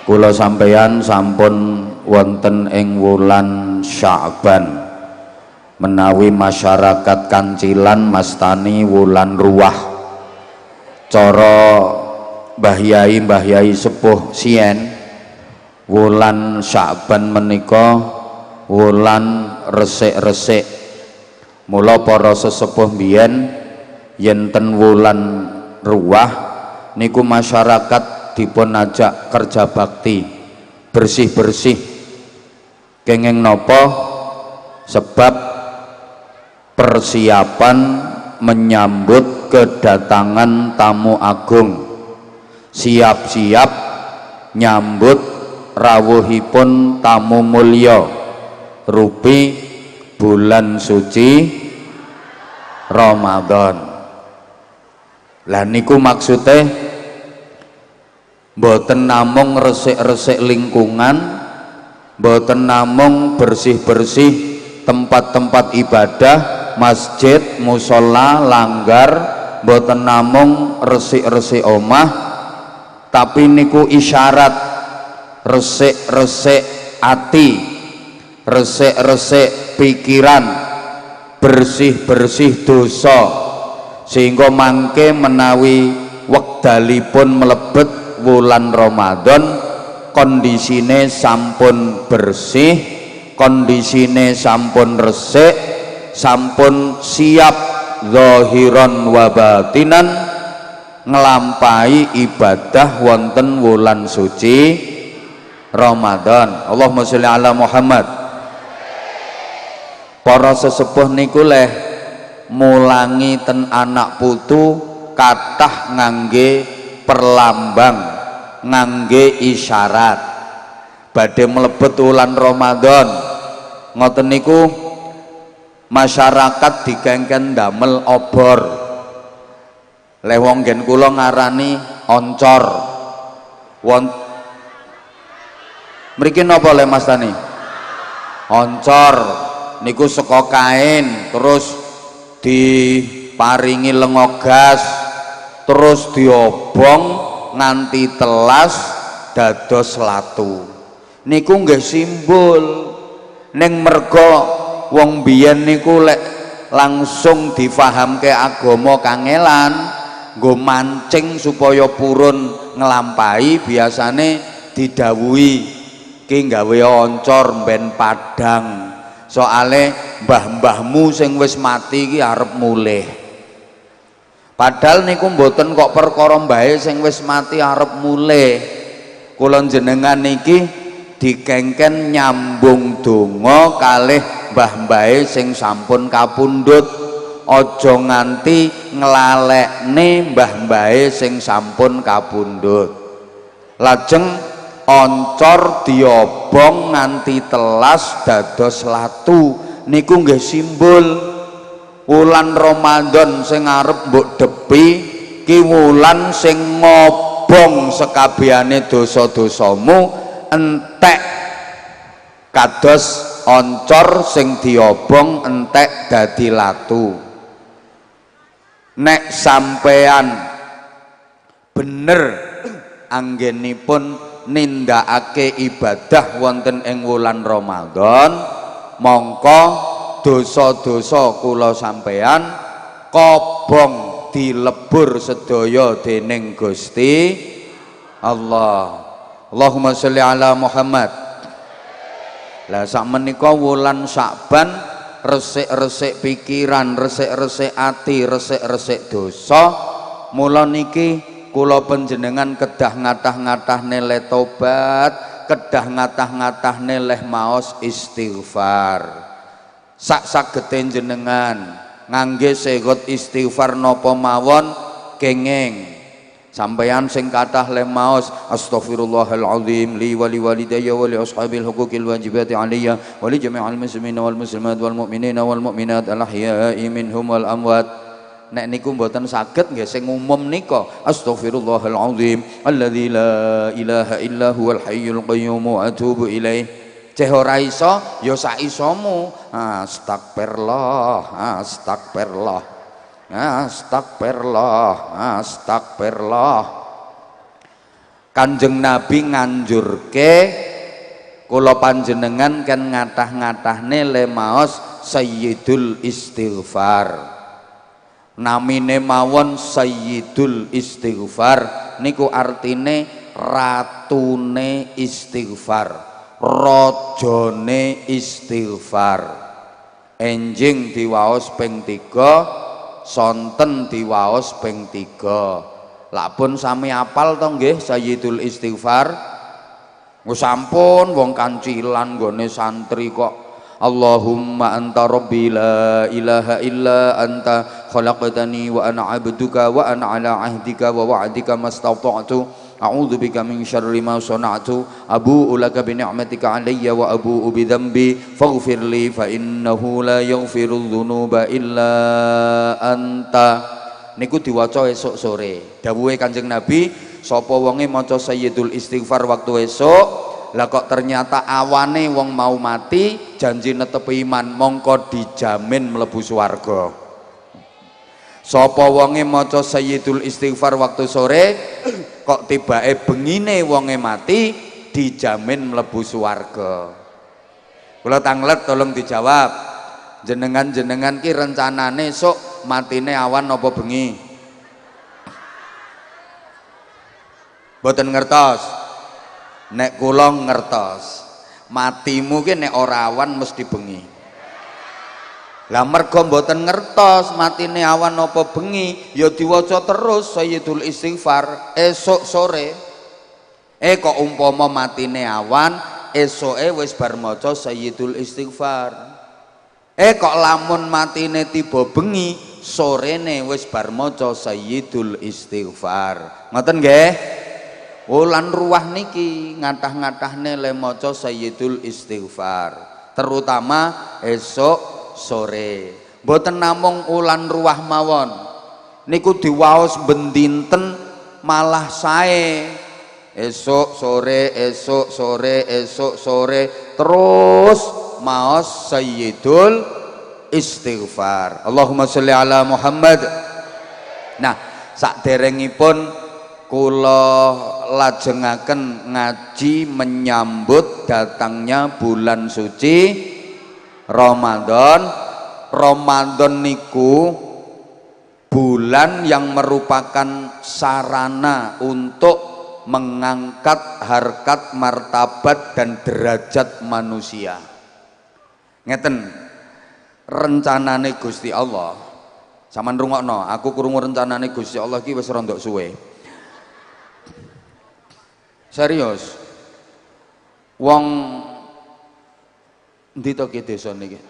Kula sampeyan sampun wonten ing wulan Sya'ban menawi masyarakat Kancilan mastani wulan Ruwah. Cara Mbah Yai sepuh siyen wulan Sya'ban menika wulan resik-resik. Mula para sesepuh biyen yen ten wulan Ruwah niku masyarakat dipun ajak kerja bakti, bersih-bersih. Kenging nopo? Sebab persiapan menyambut kedatangan tamu agung, siap-siap nyambut rawuhipun tamu mulya rupi bulan suci Ramadan. Lah niku maksude mboten namung resik-resik lingkungan, mboten namung bersih-bersih tempat-tempat ibadah, masjid, musola, langgar, mboten namung resik-resik omah, tapi niku isyarat resik-resik ati, resik-resik pikiran, bersih-bersih dosa, sehingga mangke menawi wekdalipun mlebet wulan Ramadan kondisine sampun bersih, kondisine sampun resik, sampun siap zahiran wa batinan nglampahi ibadah wonten wulan suci Ramadan. Allahumma sholli ala Muhammad. Para sesepuh niku leh mulangi ten anak putu kathah ngangge perlambang, ngangge isyarat badhe mlebet wulan Ramadan. Ngoten niku masyarakat digengken damel obor. Leh wong nggen kula ngarani oncor. Mriki napa le Mas Tani? Oncor niku saka kain terus diparingi lenga gas terus diobong nganti telas dados latu. Niku nggih simbol ning merga wong biyen niku lek langsung difahamke agama kangelan nggo mancing supaya purun nglampahi biasane didhawuhi ki gawe oncor mben padang soale mbah-mbahmu sing wis mati ki arep mulih. Padahal niku mboten kok perkara mbahe sing wis mati arep mulih. Kula jenengan niki dikengken nyambung donga kalih mbah-mbahe sing sampun kapundhut. Aja nganti nglalekne mbah-mbahe sing sampun kapundhut. Lajeng oncor diobong nganti telas dados latu. Niku nggih simbol wulan Ramadan sing arep mbok depi ki wulan sing ngobong sekabehane dosa-dosamu entek kados oncor sing diobong entek dadi latu. Nek sampean bener anggenipun nindakake ibadah wonten ing wulan Ramadan, mongko dosa-dosa kula sampeyan kobong dilebur sedaya dening Gusti Allah. Allahumma sholli ala Muhammad. Lah sakmenika wulan Sya'ban resik-resik pikiran, resik-resik ati, resik-resik dosa. Mula niki kula panjenengan kedah ngatah-ngatahne le tobat, kedah ngatah-ngatahne leh maos istighfar. Sak sagete jenengan ngangge segot istighfar napa mawon kenging sampeyan sing kathah le maos astaghfirullahalazim li wa li walidayya wa li ashabil huquqil wajibati alayya wa li jami'il muslimina wal muslimat wal mu'minina wal mu'minat al ahya'i minhum wal amwat. Nek niku mboten saged nggih sing umum nika astaghfirullahalazim alladzi la ilaha illa huwal hayyul qayyum wa atubu ilaih. Ceh ora iso ya sak isomu. Astagfirullah, astagfirullah, astagfirullah, astagfirullah. Kanjeng Nabi nganjurke kula panjenengan kan ngatah-ngatahne lemaos Sayyidul Istighfar. Namine mawon Sayyidul Istighfar niku artine ratune istighfar, rajane istighfar. Enjing diwaos ping 3, sonten diwaos ping 3. Lapun sami apal to nggih Sayyidul Istighfar? Wis sampun wong kancilan nggone santri kok. Allahumma anta rabbi la ilaha illa anta khalaqtani wa ana abduka wa ana ala ahdika wa wa'dika mastata'tu a'udzu bika min syarri ma sana'tu abu'u laka bi ni'matika alayya wa abu'u bi dhanbi faghfir li fa innahu la yaghfiru dzunuba illa anta. Niku diwaca esuk sore. Dawuhe Kanjeng Nabi, sapa wonge maca Sayyidul Istighfar waktu esuk, lah kok ternyata awane wong mau mati janji netepi iman, mongko dijamin mlebu swarga. Sapa wonge maca Sayyidul Istighfar waktu sore kok tibake bengine wonge mati dijamin mlebu swarga. Kula tanglet tolong dijawab. Jenengan-jenengan ki rencanane esuk matine awan apa bengi? Mboten ngertos. Nek kula ngertos, matimu ki nek ora awan mesti bengi. Lah mergo mboten ngertos matine awan apa bengi, ya diwaca terus Sayyidul Istighfar esuk sore. Kok umpama matine awan, esuke wis bar maca Sayyidul Istighfar. Kok lamun matine tiba bengi, sorene wis bar maca Sayyidul Istighfar. Ngoten nggih? Wulan ruwah niki ngatah-ngatahne le maca Sayyidul Istighfar, terutama esok sore. Mboten namung ulan ruwah mawon, niku diwaos bendinten malah sae. Esok sore, esok sore, esok sore, terus maos Sayyidul Istighfar. Allahumma sholli ala Muhammad. Nah, saderengipun kula lajengaken ngaji menyambut datangnya bulan suci Ramadan. Ramadan niku bulan yang merupakan sarana untuk mengangkat harkat, martabat dan derajat manusia. Ngeten rencanane Gusti Allah. Saman rungokno, aku krungu rencanane Gusti Allah ki wis rondok suwe. Serius. Wong ndi to ki desa niki?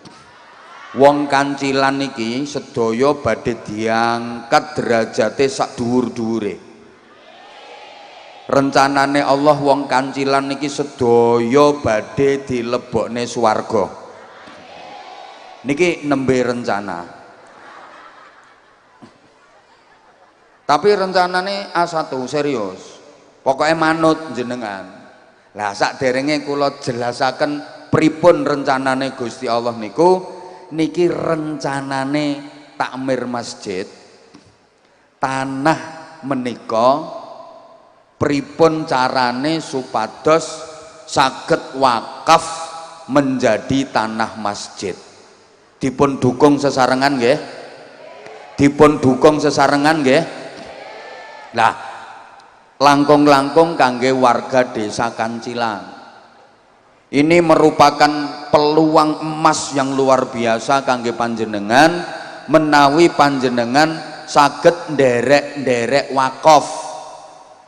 Wong Kancilan niki sedaya badhe diangkat derajate sak dhuwur-dhuwure. Rencanane Allah wong Kancilan niki sedaya badhe dilebokne swarga. Niki nembe rencana. Tapi rencanane A1 serius. Pokoknya manut jenengan. Lah sak derenge kula jelasaken pripun rencanane Gusti Allah niku, niki rencanane takmir masjid tanah menika pripun carane supados saged wakaf menjadi tanah masjid. Dipun dukung sesarengan nggih. Dipun dukung sesarengan nggih. Lah langkung-langkung kangge warga desa Kancilan. Ini merupakan peluang emas yang luar biasa kangge panjenengan menawi panjenengan saged nderek-nderek wakaf.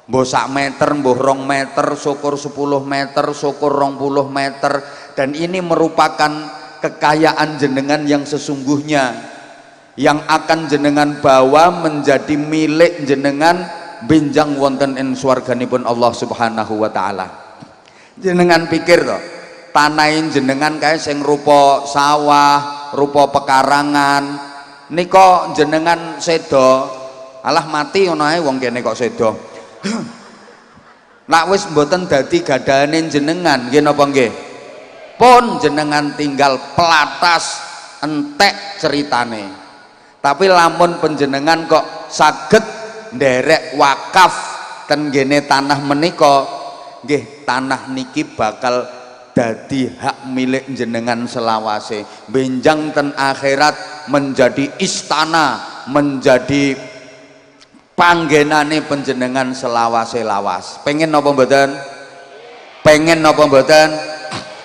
Mbuh sak meter, mbuh 2 meter, syukur 10 meter, syukur 20 meter, dan ini merupakan kekayaan jenengan yang sesungguhnya yang akan jenengan bawa menjadi milik jenengan benjang wonten ing swarganipun Allah Subhanahu wa taala. Jenengan pikir to, tanahin jenengan kae sing rupa sawah, rupa pekarangan, nika jenengan sedo, alah mati ngono ae wong kene kok sedo. Nak wis mboten dadi gadahane jenengan, nggih napa nggih? Pun jenengan tinggal pelatas entek ceritane. Tapi lamun panjenengan kok saged nderek wakaf ten gene tanah menika nggih tanah niki bakal dadi hak milik jenengan selawase benjang ten akhirat menjadi istana menjadi panggenane panjenengan selawase lawas pengen napa mboten pengen napa mboten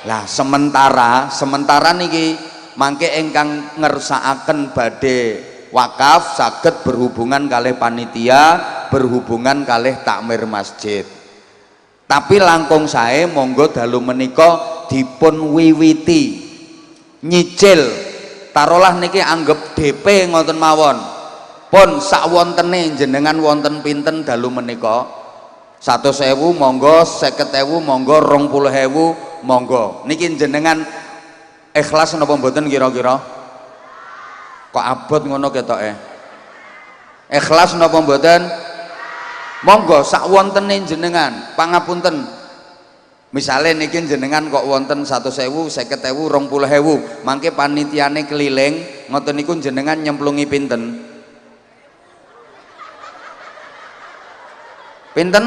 lah sementara niki mangke ingkang ngersakaken badhe wakaf saged berhubungan kalih panitia berhubungan kalih takmir masjid tapi langkung sae monggo dalu menika dipun wiwiti nyicil taruhlah niki anggap DP ngoten mawon pun sakwontene jenengan wonten pinten dalu menika 100.000 monggo 50.000 monggo 20.000 monggo niki jenengan ikhlas napa mboten kira-kira kok abot ngono ketoke ikhlas napa mboten monggo sak wontene jenengan pangapunten misale niki jenengan kok wonten 100.000 50.000 20.000 mangke panitiane keliling ngoten niku jenengan nyemplungi pinten pinten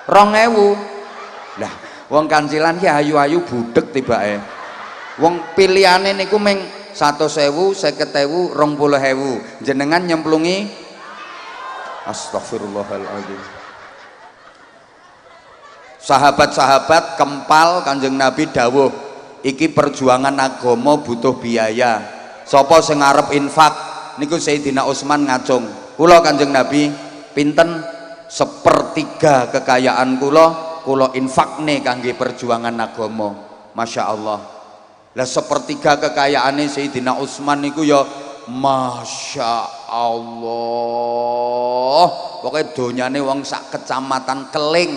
2.000 lah wong kancilan ki ayu-ayu budhek tibake wong pilihane niku meng 100.000 50.000 20.000 jenengan nyemplungi astagfirullahaladzim sahabat-sahabat kempal Kanjeng Nabi dawuh iki perjuangan agama butuh biaya sapa sing arep infak niku Sayyidina Utsman ngacung kula Kanjeng Nabi pinten 1/3 kekayaan kula infakne kangge perjuangan agama Masya Allah lah 1/3 kekayaane Sayyidina Utsman niku ya Masya Allah pokoknya donyane wong sak kecamatan Keling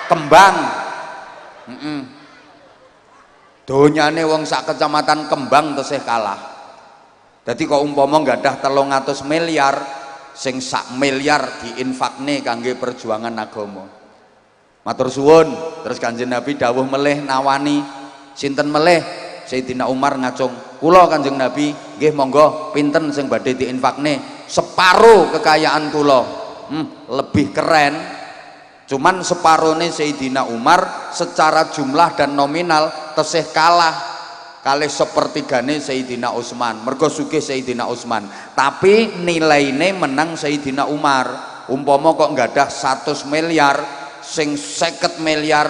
Kembang donyane wong sak kecamatan Kembang tesih kalah jadi kok umpama gadah 300 miliar sing 1 miliar diinfakne kangge perjuangan agama matur suwun terus Kanjeng Nabi dawuh melih nawani sinten melih Sayyidina Umar ngacung kula Kanjeng Nabi nggih monggo pinten sing badhe diinfakne separuh kekayaan kula lebih keren cuman separone Sayyidina Umar secara jumlah dan nominal tesih kalah kalih 1/3 Sayyidina Utsman mergo sugih Sayyidina Utsman tapi nilaine menang Sayyidina Umar umpama kok nggadah 100 miliar sing 50 miliar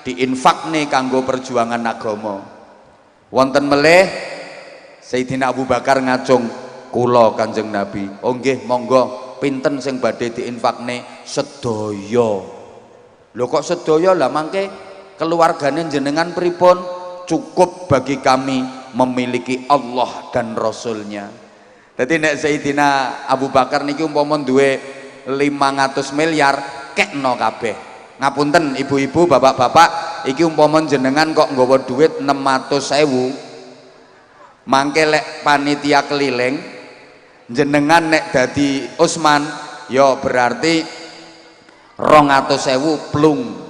diinfakne kanggo perjuangan agama wonten melih Sayyidina Abu Bakar ngacung kula Kanjeng Nabi oh nggih monggo pinten sing badhe diinfakne sedaya lho kok sedaya lah mangke keluargane jenengan pripun cukup bagi kami memiliki Allah dan Rasulnya jadi nek Sayyidina Abu Bakar niki umpama duwe 500 miliar kekno kabeh ngapunten ibu-ibu bapak-bapak iki umpama jenengan kok nggawa duit 600.000 mangke lek panitia keliling jenengan nek dadi Utsman ya berarti 200.000 plung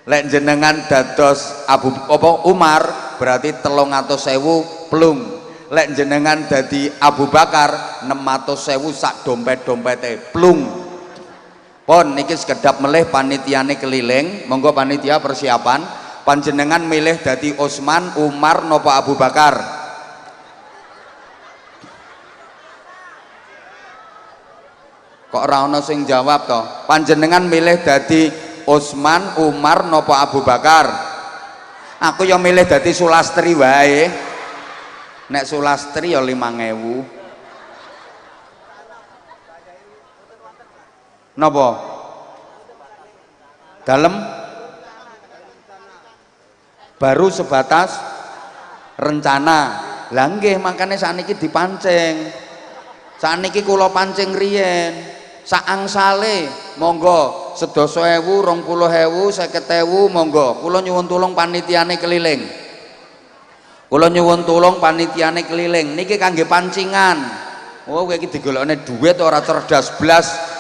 lek jenengan dados Umar berarti 300.000 plung lek jenengan dadi Abu Bakar 600.000 sak dompet-dompete plung pon niki sekedap melih panitiane keliling monggo panitia persiapan panjenengan milih dadi Utsman Umar napa Abu Bakar kok ora ana sing jawab to panjenengan milih dadi Utsman, Umar, napa Abu Bakar aku yang milih dadi Sulastri wae nek Sulastri ya 5.000 napa dalem baru sebatas rencana lah nggih makane sakniki dipancing sakniki kula pancing riyen saangsale monggo 10.000 20.000 50.000 monggo kula nyuwun tulung panitiane keliling kula nyuwun tulung panitiane keliling niki kangge pancingan oh kowe iki digolekne duit ora cerdas blas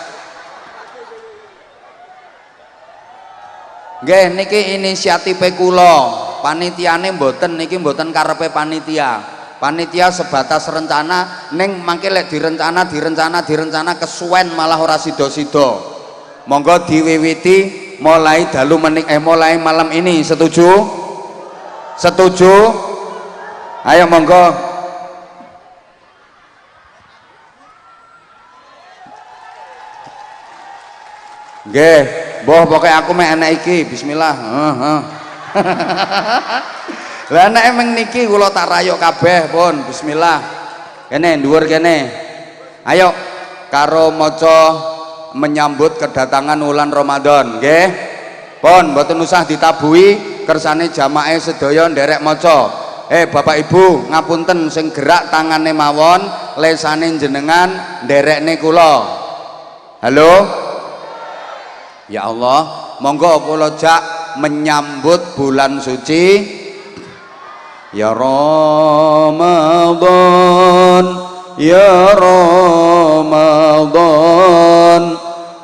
nggih niki inisiatif kula panitiane mboten niki mboten karepe panitia panitia sebatas rencana neng mangke lek direncana kesuwen malah ora sida-sida. Monggo diwiwiti mulai dalu mulai malam ini. Setuju? Setuju? Ayo monggo. Nggih, mbah pokoke aku mek enek iki. Bismillah. Lah nek emang niki kula tak rayuk kabeh pun. Bismillah. Kene dhuwur kene. Ayo karo maca menyambut kedatangan wulan Ramadan, nggih. Pun mboten usah ditabuhi, kersane jamaah sedaya nderek maca. Bapak Ibu, ngapunten sing gerak tangane mawon, lesane jenengan nderekne kula. Halo? Ya Allah, monggo kula jak menyambut bulan suci ya Ramadan, ya Ramadan,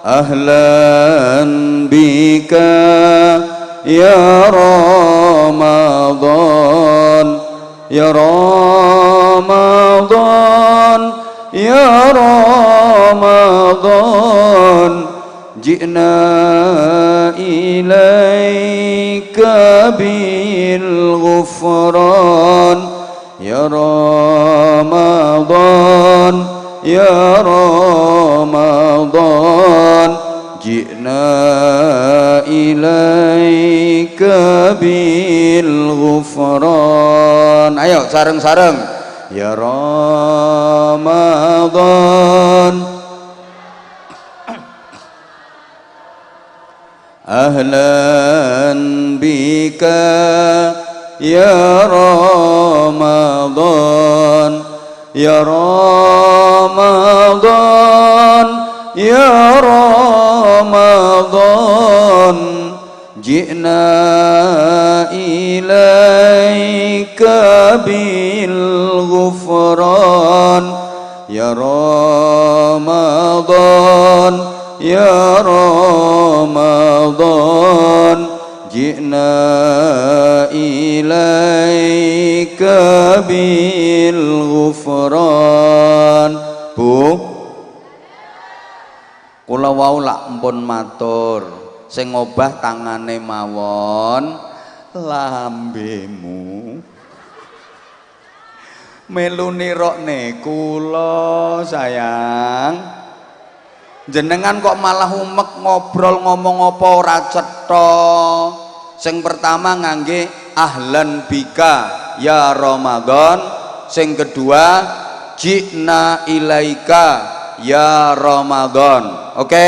ahlan bika ya Ramadan, ya Ramadan, ya Ramadan, ji'na ilaika bil ghufran ya Ramadan, ya Ramadan, ji'na ilaika bil ghufran. Ayo sareng-sareng ya Ramadan, ahlan bika ya Ramadan, ya Ramadan, ya Ramadan, ji'na ilaika bil ghufran ya Ramadan, ya Ramadan, ji'na ilaika bil ghufran. Bu, kula wau lak mpun matur, sing ngobah tangane mawon lambemu. Melu nirokne kula sayang. Jenengan kok malah umek ngobrol ngomong apa ora cetha. Sing pertama ngangge ahlan bika ya Ramadan, sing kedua ji'na ilaika ya Ramadan. Oke?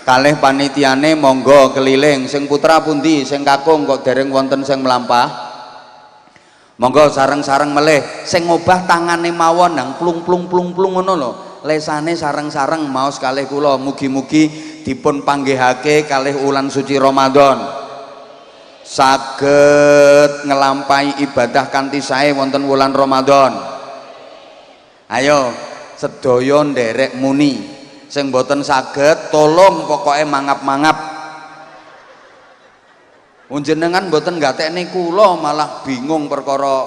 Kalih panitiane monggo keliling. Sing putra pundi, sing kakung kok dereng wonten sing mlampah. Monggo sareng-sareng melih. Sing ngobah tangane mawon nang plung-plung ngono lho. Lesane sareng-sareng maos kalih kula, mugi-mugi dipun panggihake kalih wulan suci Ramadan, saged ngelampahi ibadah kanthi sae wonten wulan Ramadan. Ayo sedaya nderek muni, sing boten saged tolong pokoke mangap-mangap. Njenengan boten gatekne kula malah bingung perkara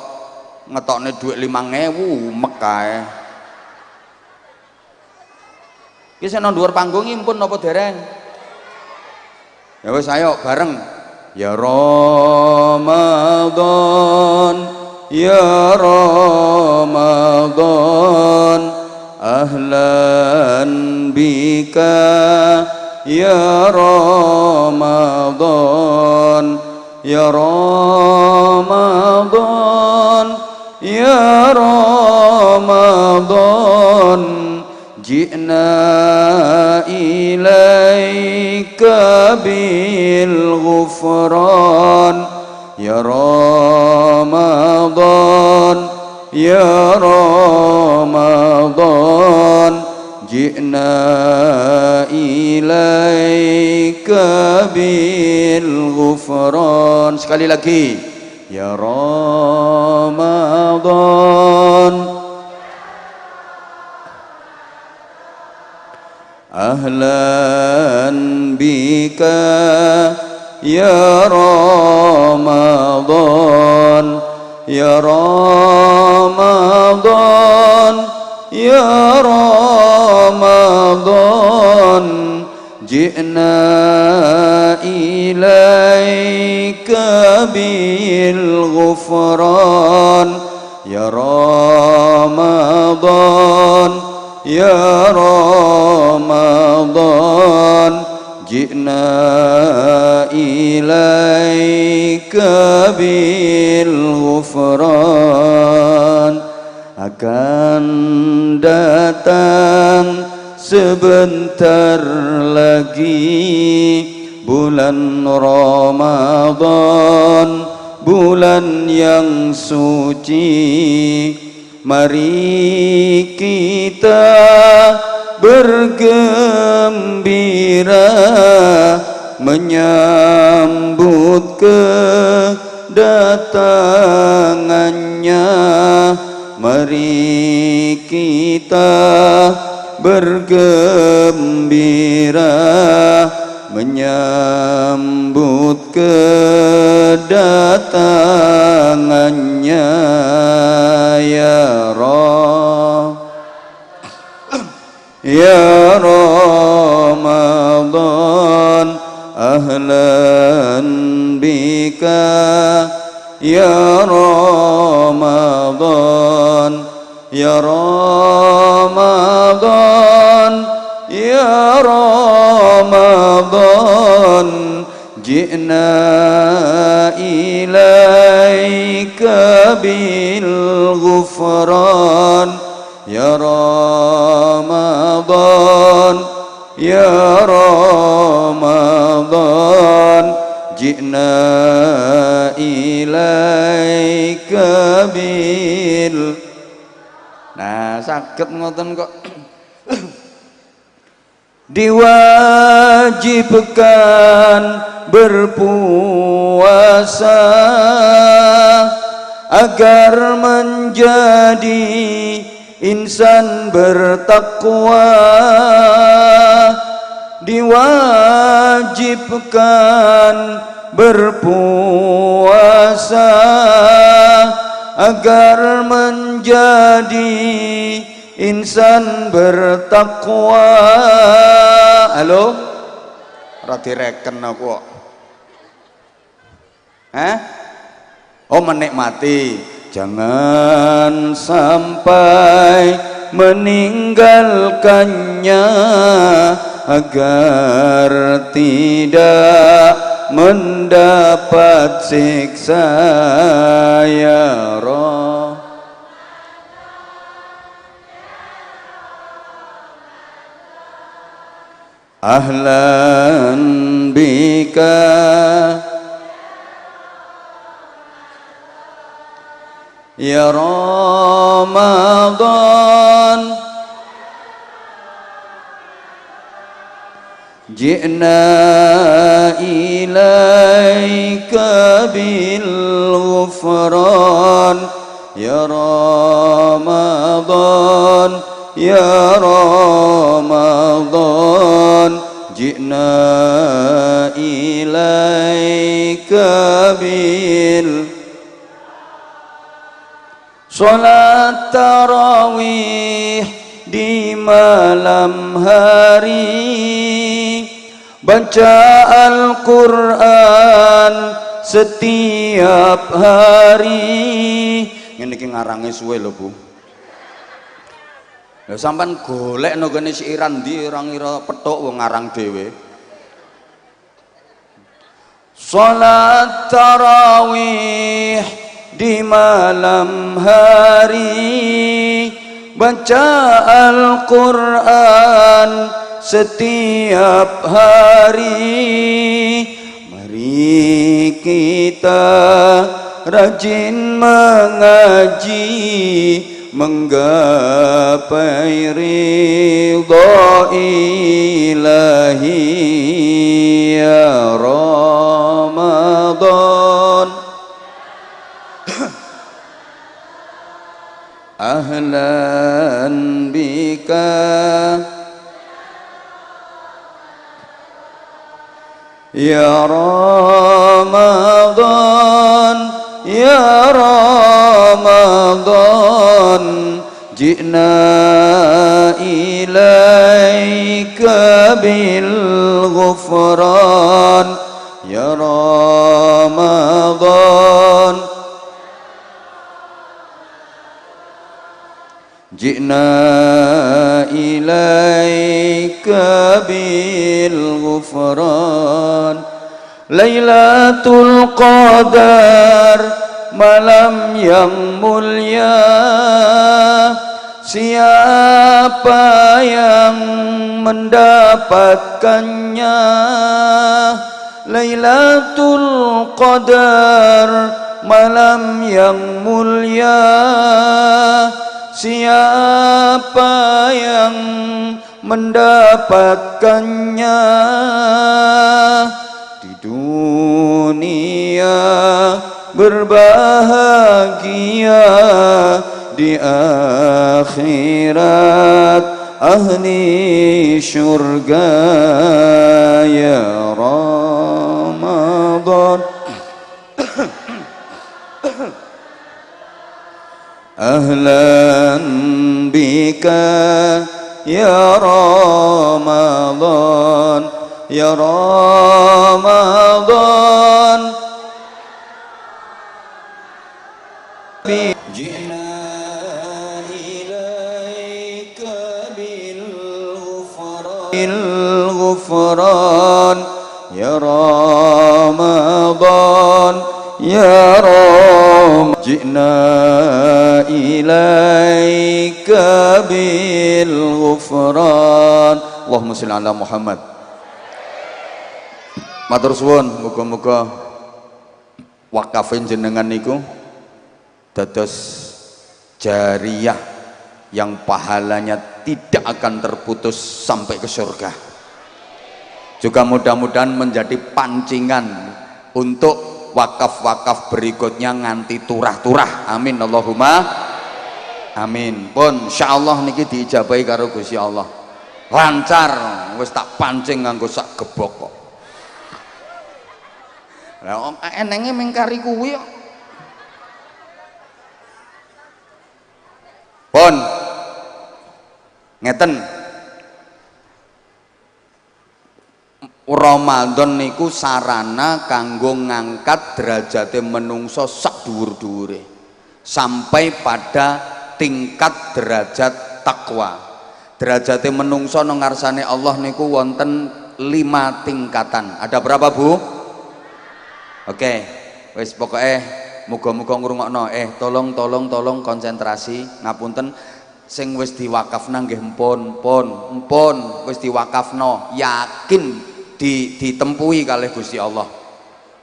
ngetokne dhuwit 5.000 mek kae. Ki sing nang dhuwur panggung impun napa dereng? Ya wis ayo bareng. Ya Ramadan, ya Ramadan, ahlan bika ya Ramadan, ya Ramadan, ya Ramadan, ji'na ilaika bil ghufran ya Ramadan, ya Ramadan, ji'na ilaika bil ghufran. Sekali lagi, ya Ramadan, ahlan bika ya Ramadan, ya Ramadan, ya Ramadan, ji'na ilaika bil ghufran, ya Ramadan, ya Ramadan, ji'na ilaika bil ghufran. Akan datang sebentar lagi bulan Ramadan, bulan yang suci. Mari kita bergembira menyambut kedatangannya. Mari kita bergembira menyambut kedatangannya. Ya Ya Ramadan, ahlan bika, ya Ramadan, ya Ramadan, ya Ramadan, ji'na ilaika bil ghufran, ya Ramadan, ya Ramadan, ji'na ilaika bil. Nah, saged ngoten kok. Diwajibkan berpuasa agar menjadi insan bertakwa. Diwajibkan berpuasa agar menjadi insan bertakwa. Halo? Ora direken aku kok. Oh, menikmati. Jangan sampai meninggalkannya agar tidak mendapat siksa. Ya Rabb, ahlan bika, ya Ramadan, ji'na ilaika bil ghufran, ya Ramadan, ya Ramadan, ji'na ilaika bil. Salat tarawih di malam hari, baca Al-Quran setiap hari. Ini ngarange suwe lho Bu. Lha sampean golek nang gone siiran ndi ora ngira petuk wong ngarang dhewe. Salat tarawih di malam hari, baca Al-Quran setiap hari. Mari kita rajin mengaji, menggapai ridha ilahi. Ya Ramadan, ahlan bika, ya Ramadan, ya Ramadan, ji'na ilaika bil ghufran ya Ramadan ji'na ilaika bil ghufran Lailatul Qadar malam yang mulia siapa yang mendapatkannya Lailatul Qadar malam yang mulia siapa yang mendapatkannya di dunia berbahagia di akhirat ahli syurga ya Ramadan ahlan bika ya Ramadan ya Ramadan ji'na ilaika bil ghufran ya Ramadan ya Ram ji'na ilaika bil ghufran Allahumma sholli ala Muhammad. Matur suwun muga-muga wakafin jenengan niku dados jariyah yang pahalanya tidak akan terputus sampai ke surga. Juga mudah-mudahan menjadi pancingan untuk wakaf-wakaf berikutnya nganti turah-turah. Amin Allahumma amin. Pun insyaallah niki diijabahi karo Gusti Allah. Lancar wis tak pancing nganggo sak gebok kok. Lah enenge mengkari kuwi kok. Pun ngeten Ramadan niku sarana kanggo ngangkat derajate menungso sak dhuwur-dhuwure sampai pada tingkat derajat takwa. Derajate menungso nang ngarsane Allah niku wonten 5 tingkatan. Ada berapa, Bu? Oke, wis pokoke muga-muga ngrungokno. Tolong konsentrasi. Ngapunten sing wis diwakafna nggih mpun wis diwakafno. Yakin ditempuhi kalih Gusti Allah.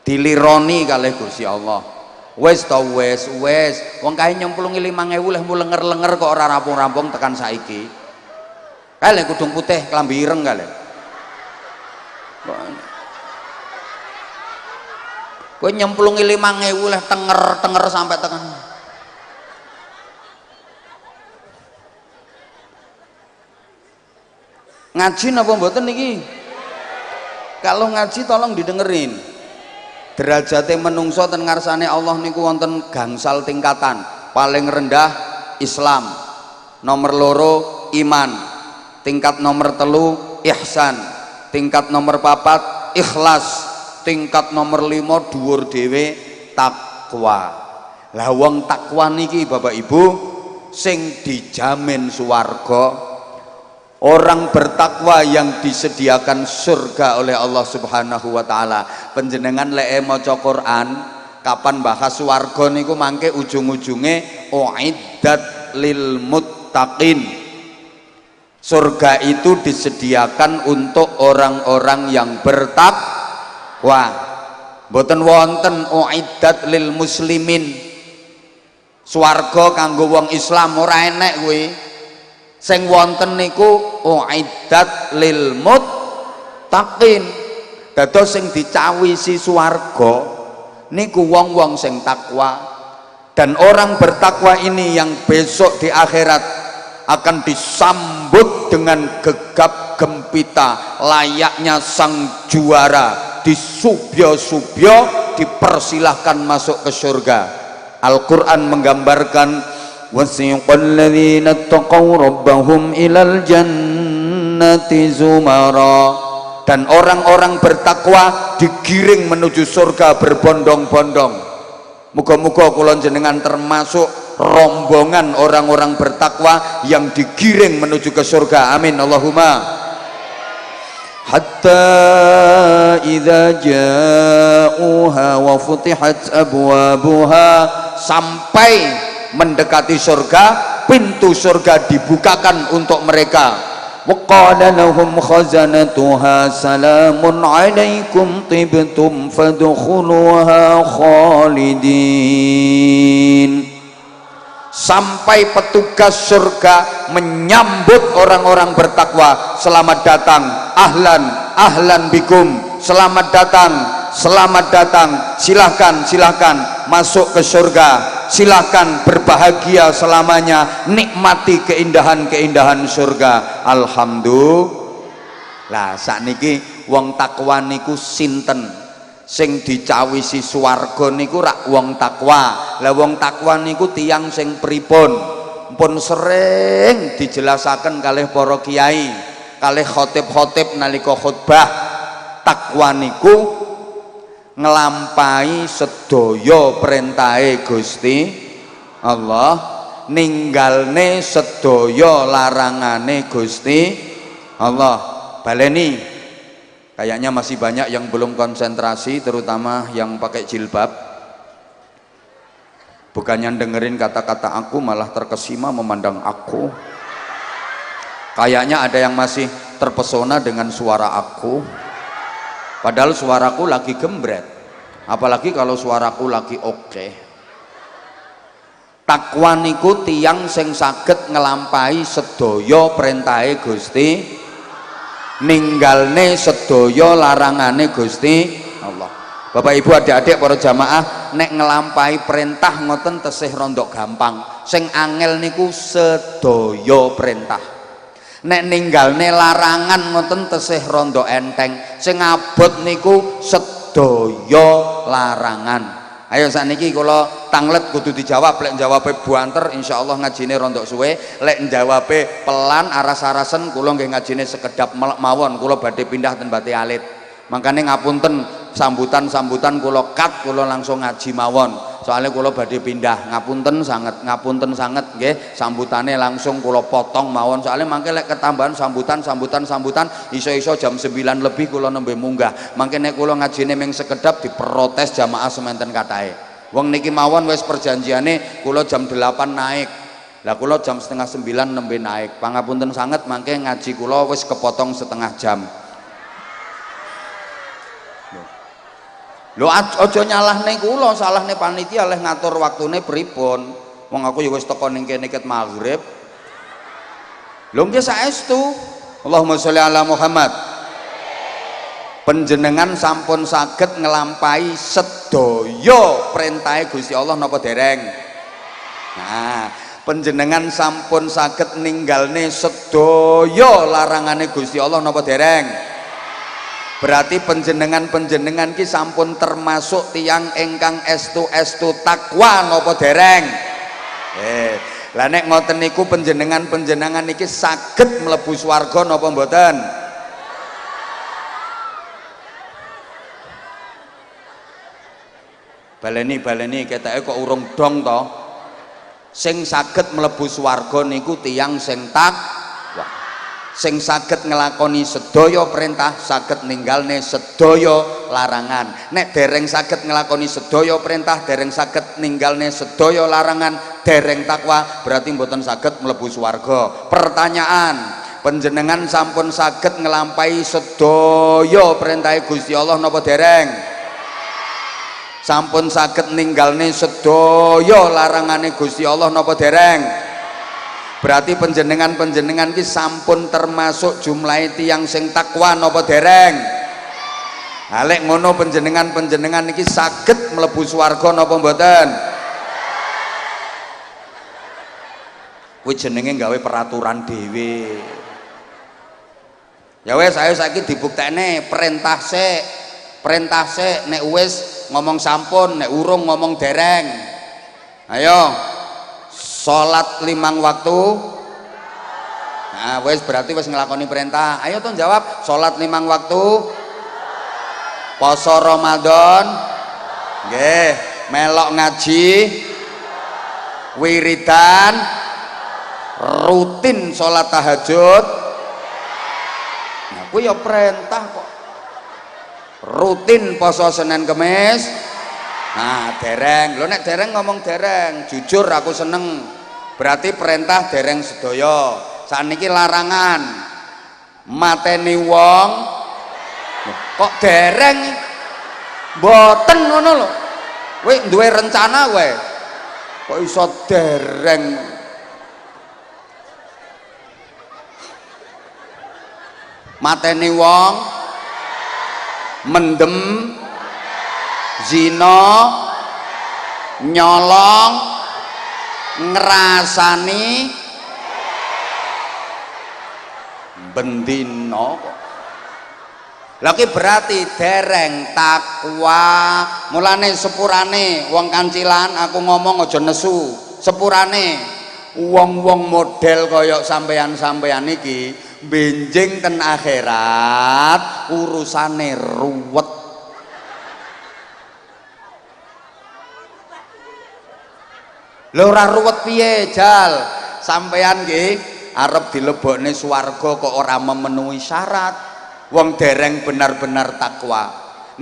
Dilironi kalih Gusti Allah. Wis to wis. Wong kae nyemplungi 5.000 leh lenger-lenger kok ora rampung-rampung tekan saiki. Kae lek kudung putih klambi ireng kae. Kowe nyemplungi 5.000 leh tenger sampai tekan. Ngaji napa mboten niki? Kalau ngaji tolong didengerin. Derajate menungso ten ngarsane Allah niku wonten gangsal tingkatan. Paling rendah Islam, nomor loro iman, tingkat nomor telu ihsan, tingkat nomor papat ikhlas, tingkat nomor 5 dhuwur dhewe takwa. Lah wong takwa niki Bapak Ibu sing dijamin swarga. Orang bertakwa yang disediakan surga oleh Allah Subhanahu wa taala. Panjenengan lek maca Quran kapan bahas swarga niku mangke ujung-ujunge uiddat lil muttaqin. Surga itu disediakan untuk orang-orang yang bertakwa. Mboten wonten uiddat lil muslimin. Swarga kanggo wong Islam ora enek kuwi. Sing wonten niku uiddat lil muttaqin. Dados sing dicawisi swarga niku wong-wong sing takwa. Dan orang bertakwa ini yang besok di akhirat akan disambut dengan gegap gempita layaknya sang juara, disubyo-subyo, dipersilahkan masuk ke surga. Al-Quran menggambarkan wasiqal ladzina taqaw rabbahum ilal jannati zumara, dan orang-orang bertakwa digiring menuju surga berbondong-bondong. Muga-muga kula jenengan termasuk rombongan orang-orang bertakwa yang digiring menuju ke surga. Amin Allahumma. Hatta idza ja'uha wa futihat abwabuha, sampai mendekati surga, pintu surga dibukakan untuk mereka. Wa qala lahum khazanatuha salamun alaikum tibtum fadkhuluha khalidin. Sampai petugas surga menyambut orang-orang bertakwa, selamat datang, ahlan bikum, selamat datang, silahkan masuk ke surga, silahkan berbahagia selamanya, nikmati keindahan surga. Alhamdulillah. Sakniki wong takwa niku sinten? Sing dicawisi swarga niku rak wong takwa. Lah wong takwa niku tiyang sing pripun? Pun sering dijelasaken kalih para kiai, kalih khotib nalika khutbah. Takwa niku nglampahi sedaya perintahe Gusti Allah, ninggalne sedaya larangane Gusti Allah. Baleni, kayaknya masih banyak yang belum konsentrasi, terutama yang pakai jilbab. Bukannya dengerin kata-kata aku, malah terkesima memandang aku. Kayaknya ada yang masih terpesona dengan suara aku, padahal suaraku lagi gembret. Apalagi kalau suaraku lagi oke. Takwa niku tiyang sing saged ngelampahi sedaya perintahe Gusti, ninggalne sedaya larangane Gusti Allah. Bapak Ibu adik-adik para jamaah, nek ngelampahi perintah ngoten tesih rondok gampang. Sing angel niku sedaya perintah. Nek ninggalne larangan ngoten tesih rondok enteng. Sing abot niku sedaya larangan. Ayo sakniki kula tanglet kudu dijawab. Lek jawabe buanter insyaallah ngajine rondok suwe, lek jawabe pelan aras-arasen kula nggih ngajine sekedap mawon, kula badhe pindah ten Bati Alit. Makane ngapunten sambutan kula cut, kula langsung ngaji mawon. Soalnya kula badhe pindah, ngapunten sanget nggih, sambutane langsung kula potong mawon. Soalnya mangke lek ketambahan sambutan iso-iso jam 9 lebih kula nembe munggah. Mangke nek kula ngajine ming sekedap diprotes jamaah sementen katahe. Wong niki mawon wis perjanjiane kula jam 8 naik. Lah kula jam setengah 9 nembe naik. Pangapunten sanget mangke ngaji kula wis kepotong setengah jam. Lho aja nyalahne kula, salahne panitia leh ngatur waktune pripun. Wong aku ya wis teko ning kene ket maghrib. Lho nggih saestu. Allahumma sholli ala Muhammad. Panjenengan sampun saged ngelampahi sedaya perintahe Gusti Allah napa dereng? Nah, panjenengan sampun saged ninggalne sedaya larangane Gusti Allah napa dereng? Berarti panjenengan ki sampun termasuk tiang ingkang estu takwa napa dereng? Lah nek ngoten niku panjenengan iki saged mlebu swarga napa mboten? Baleni ketake kok urung dong to. Sing saged mlebu swarga niku tiyang sing takwa, sing saged ngelakoni sedaya perintah, saged ninggalne sedaya larangan. Nek dereng saged ngelakoni sedaya perintah, dereng saged ninggalne sedaya larangan, dereng takwa, berarti mboten saged mlebu swarga. Pertanyaan, panjenengan sampun saged ngelampahi sedaya perintah Gusti Allah napa dereng? Sampun saged ninggalne sedaya larangane Gusti Allah napa dereng? Berarti panjenengan ki sampun termasuk jumlah tiyang sing takwa napa dereng? Halek ngono panjenengan iki saged mlebu swarga napa mboten? Kuwi jenenge gawe peraturan dhewe. Ya wes ayo saiki dibuktekne perintah sik nek wis ngomong sampun, nek urung ngomong dereng. Ayo salat 5 waktu. Nah wis berarti wis ngelakoni perintah. Ayo tuh jawab, salat 5 waktu, poso Ramadan, nggih, melok ngaji, wiridan, rutin sholat tahajud. Nah kuwi ya perintah kok. Rutin poso Senin Kemis. Nah dereng, lho nek dereng ngomong dereng, jujur aku seneng. Berarti perintah dereng sedaya. Saniki larangan. Mateni wong. Kok dereng? Mboten ngono lho. Kowe duwe rencana kowe. Kok iso dereng? Mateni wong, mendem, zina, nyolong, ngrasani, bendino kok. Lagi berarti dereng takwa. Mulane sepurane wong kancilan aku ngomong aja nesu. Sepurane wong-wong model koyok sampeyan-sampeyan iki benjing ten akhirat urusane ruwet. Lho ora ruwet piye jal? Sampeyan nggih arep dilebokne swarga kok ora memenuhi syarat. Wong dereng benar-benar takwa.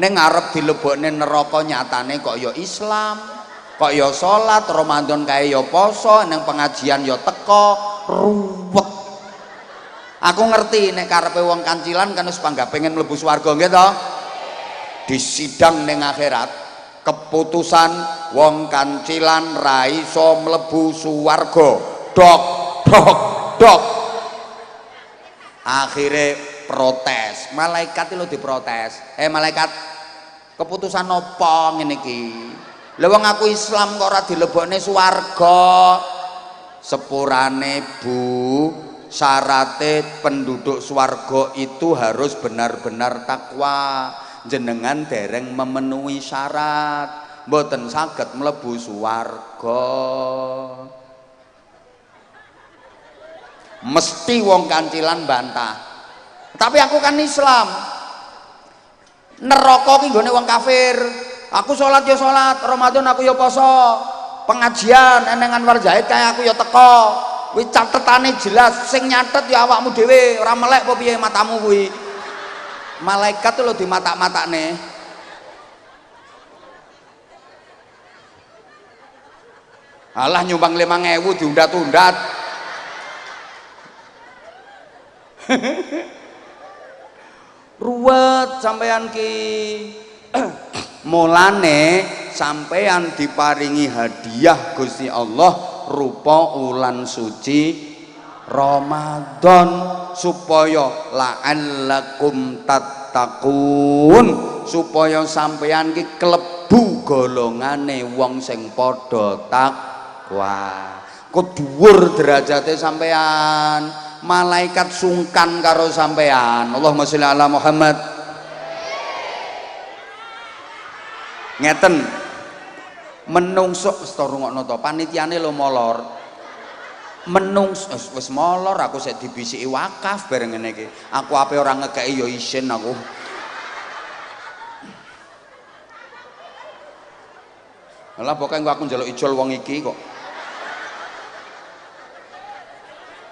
Ning arep dilebokne neraka nyatane kok ya Islam, kok ya salat, Ramadan kae ya poso, nang pengajian ya teko, ruwet. Aku ngerti nek karepe wong kancilan kan wis pangga pengen mlebu swarga nggih to. Di sidang ning akhirat keputusan wong kancilan ra iso mlebu swarga. Dok dok dok. Akhire protes. Malaikat lho diprotes. Malaikat, keputusan apa ngene iki? Lha wong aku Islam kok ora dilebokne swarga. Sepurane Bu, syaratnya penduduk swarga itu harus benar-benar takwa. Jenengan dereng memenuhi syarat, mboten saged mlebu swarga. Mesti wong kancilan bantah. Tapi aku kan Islam. Neraka ki nggone wong kafir. Aku sholat ya sholat, Ramadan aku ya poso, pengajian eneng Anwar Zahid kayak aku ya teko. Kuwi catetane jelas, sing nyatet ya awakmu dhewe, ora melek apa piye matamu kuwi. Malaikat tuh lho di mata-matane. Alah nyumbang 5.000 diundat-undat. Ruwet sampeyan ki. Mulane sampeyan diparingi hadiah Gusti Allah rupa ulan suci Ramadan supaya la'allakum tattaqun, supaya sampeyan ki klebu golongane wong sing padha takwa. Kedhuwur derajate sampeyan, malaikat sungkan karo sampeyan. Allahumma sholli ala Muhammad. Ngeten menungso rungokno to panitiane lho molor. Menungso wis molor aku sik dibisiki wakaf bareng ngene iki. Aku ape ora ngekeki ya isin aku. Alah pokoke aku njaluk ijol wong iki kok.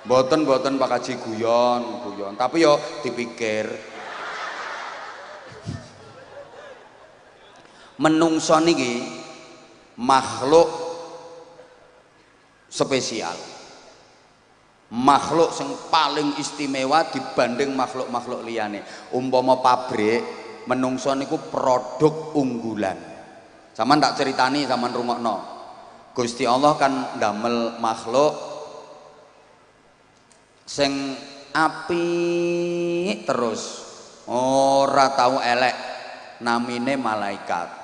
Boten Pak Haji guyon, tapi yo dipikir. Menungso niki makhluk spesial, makhluk yang paling istimewa dibanding makhluk-makhluk liyane. Umpama pabrik, menungso niku produk unggulan. Sampeyan tak ceritani, sampeyan rungokno. Gusti Allah kan ndamel makhluk sing apik terus, ora tau elek, namine malaikat.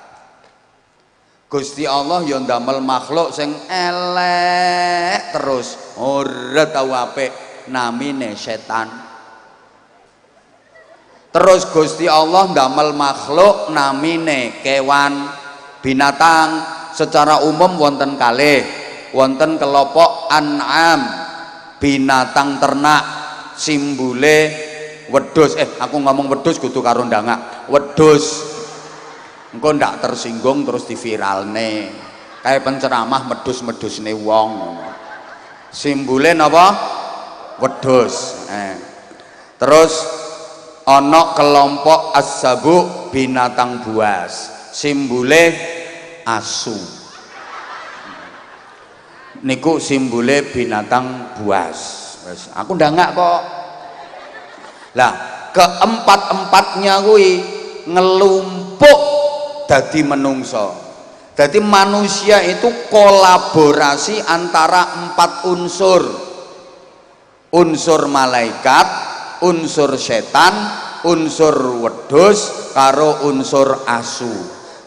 Gusti Allah ya ndamel makhluk sing elek terus, ora tau apik, namine setan. Terus Gusti Allah ndamel makhluk namine kewan, binatang. Secara umum wonten kalih, wonten kelompok an'am, binatang ternak, simbole wedhus. Aku ngomong wedhus kudu karo ndangak. Wedhus. Engko ndak tersinggung terus diviralne. Kayak penceramah medhus-medhusne wong. Simbole napa? Wedhus. Terus ana kelompok as-sabu, binatang buas. Simbole asu. Niku simbole binatang buas. Aku ndangak kok. Lah, keempat-empatnya kuwi ngelumpuk dadi menungso. Dadi manusia itu kolaborasi antara 4 unsur. Unsur malaikat, unsur setan, unsur wedhus karo unsur asu.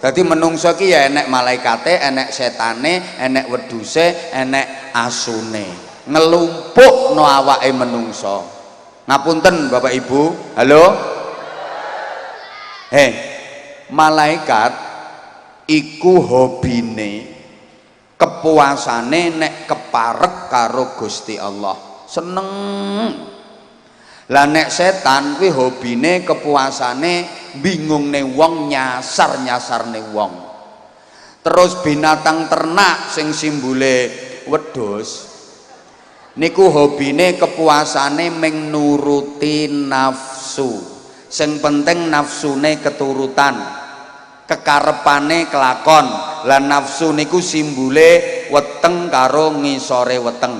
Dadi menungso ki ya enek malaikate, enek setane, enek wedhuse, enek asune. Ngelumpukno awake menungso. Ngapunten Bapak Ibu. Halo? Malaikat iku hobine, kepuasane nek keparek karo Gusti Allah. Seneng. Lah nek setan kuwi hobine, kepuasane bingungne wong, nyasar-nyasarne wong. Terus binatang ternak sing simbole wedhus niku hobine, kepuasane ming nuruti nafsu. Sing penting nafsune keturutan, kekarepane kelakon. Lah nafsu niku simbole weteng karo ngisore weteng.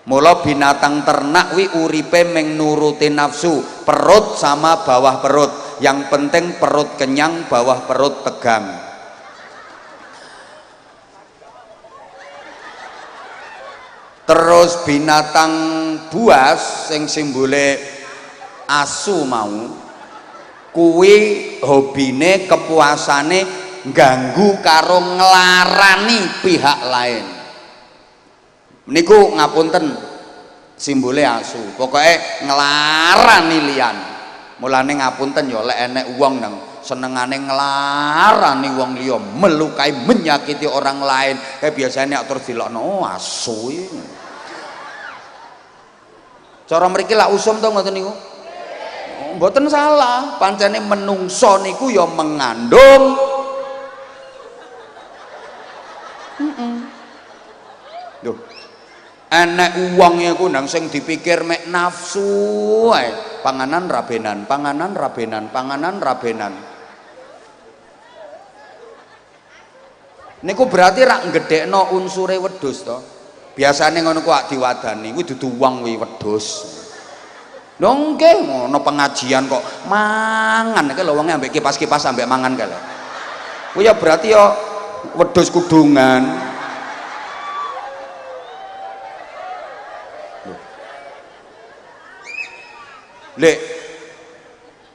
Mula binatang ternak wi uripe ming nuruti nafsu, perut sama bawah perut. Yang penting perut kenyang, bawah perut tegang. Terus binatang buas sing simbole asu mau kuwi hobine, kepuasane ganggu karo nglarani pihak lain. Niku ngapunten simbole asu, pokoknya nglarani liyan. Mulane ngapunten ya lek enek wong nang senengane nglarani wong liya, melukai, menyakiti orang lain, kayak biasanya terus dilokno asu iki. Cara mriki lak usum to ngoten niku. Mboten salah, pancene menungso niku ya mengandung Lho, enek uang iku nang sing dipikir mek nafsu ae. Panganan rabenan, panganan rabenan, panganan rabenan. Niku berarti rak nggedhekno unsure wedhus to. Biasane ngono kuwi diwadani, kuwi dudu wong kuwi wedhus. Lho nggih, ngono pengajian kok mangan iki lho wonge ambek kipas-kipas ambek mangan kae lho. Kuwi ya berarti ya wedhus kudungan. Lek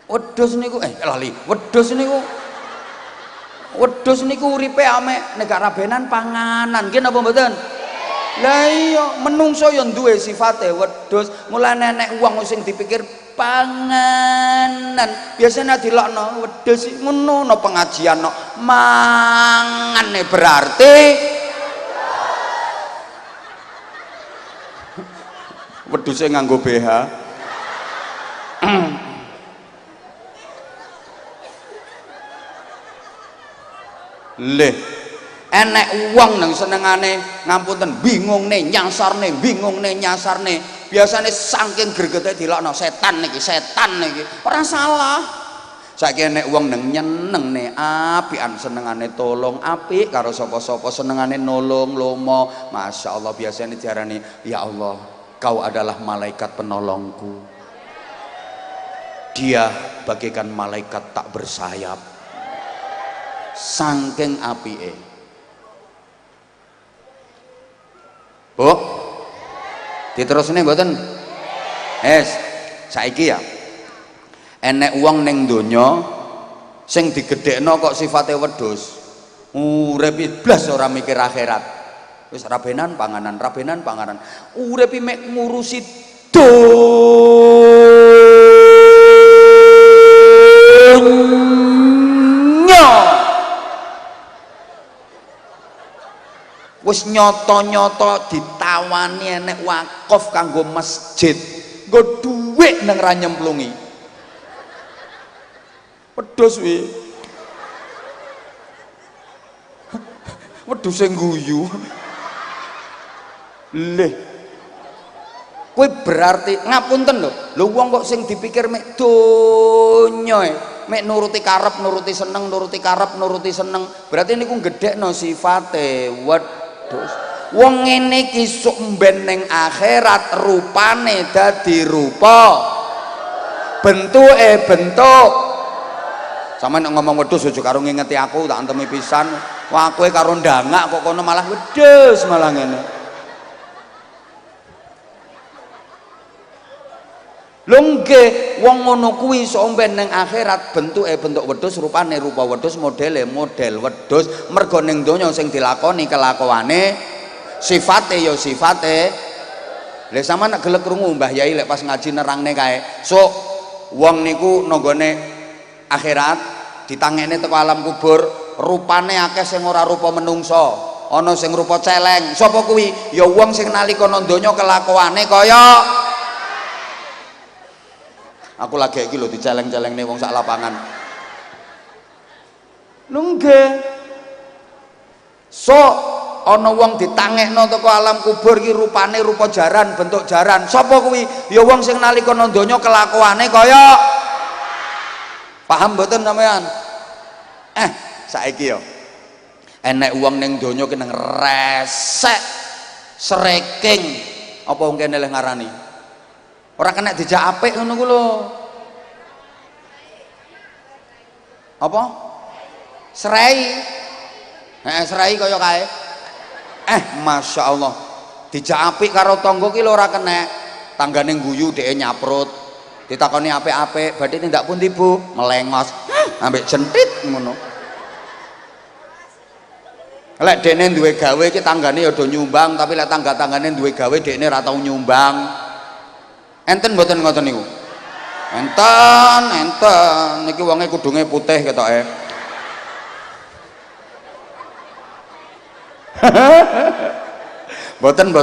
wedhus niku lali, wedhus niku uripe ame nek rabenan panganan. Nggih napa mboten? Lah iya, menungso ya duwe sifate wedhus. Mulane nek wong sing dipikir panganan, biasanya dilokno wedhus ngono no pengajian no mangane berarti wedhuse nganggo BH. Leh enek uang nang senengane ngapunten bingungne nyasarne, biasane saking gregete dilokno setan niki ora salah. Saiki enek uang nang nyenengne apian, senengane tolong apik karo sapa-sapa, senengane nolong lomo. Masya Allah, biasanya diarani ya Allah kau adalah malaikat penolongku. Dia bagaikan malaikat tak bersayap, saking apike. Bu, diterusne mboten? Saiki ya enek wong ning donya sing digedhekno kok sifate wedhus, urip blas ora mikir akhirat. Wis rabenan panganan, urip mek ngurusi wis nyoto-nyoto rawani enek wakaf kanggo masjid nggo dhuwit nang ra nyemplungi wedhus wi wedhus sing guyu leh kuwi berarti ngapunten lho wong kok sing dipikir mek donya mek nuruti karep nuruti seneng nuruti karep nuruti seneng berarti niku gedhekno sifate wedhus wong ngene iki sok mben ning akhirat rupane dadi rupa bentuke bentuk sama nek ngomong wedhus aja karo ngingeti aku tak antemi pisan wah kowe karo ndangak kok kono malah wedhus malah ngene lho nggih wong ngono kuwi sok mben ning akhirat bentuke bentuk wedhus rupane rupa wedhus modele model wedhus mergo ning donya sing dilakoni kelakuane sifate ya sifate lha sama nek gelek krungu Mbah Yai lek pas ngaji nerangne kae sok wong niku nanggone akhirat ditangekne teko alam kubur rupane akeh sing ora rupa menungso ana sing rupa celeng sapa kuwi ya wong sing nalika nang donya kelakuane kaya aku lagi iki lho diceleng-celengne wong sak lapangan lho nggih so ana wong ditangekno teko alam kubur iki rupane rupa jaran bentuk jaran sapa kuwi ya wong sing nalika nang donya kelakuane kaya paham mboten sampean saiki ya enek wong ning donya ki nang resek sreking apa wong kene leh ngarani ora kena dijak apik ngono ku lho apa serai serai kaya kae Masya Allah dijak apik karo tangga ki lho ora kena tanggane guyu dheke nyaprut ditakoni apik-apik badhe tindak pundi Bu melengos ambek jentit ngono lek dene duwe gawe iki tanggane ya do nyumbang tapi lek tangga-tanggane duwe gawe dekne ora tau nyumbang enten mboten ngoten niku enten niki wonge kudunge putih ketoke boten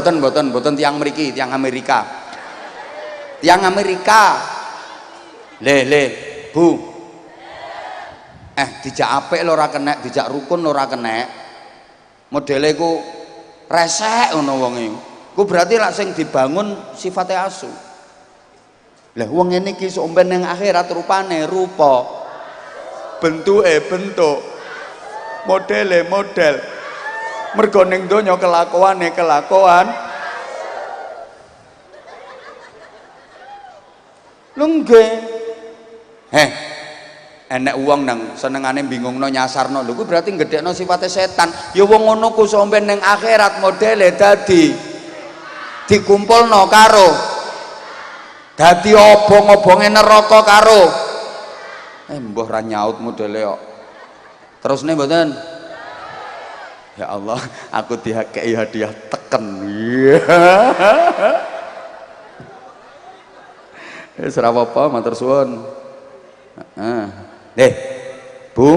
tiang mriki tiang Amerika le Bu dijak apik lho ora kenek dijak rukun ora kenek modele ku resek ngono wonge ku berarti lak sing dibangun sifate asu lah wong ngene iki sok mben ning akhirat rupane rupa bentuke bentuk modele model mergo ning donya kelakuane kelakuan lho nggih enek wong nang senengane bingungno nyasarno lho kuwi berarti gedhekno sifate setan ya wong ngono ku sok mben ning akhirat modele dadi dikumpulno karo dadi obong-obonge neraka karo mbah ra nyaut modele kok terusne mboten ya Allah aku dihakei hadiah teken wis ora apa-apa matur suwun Bu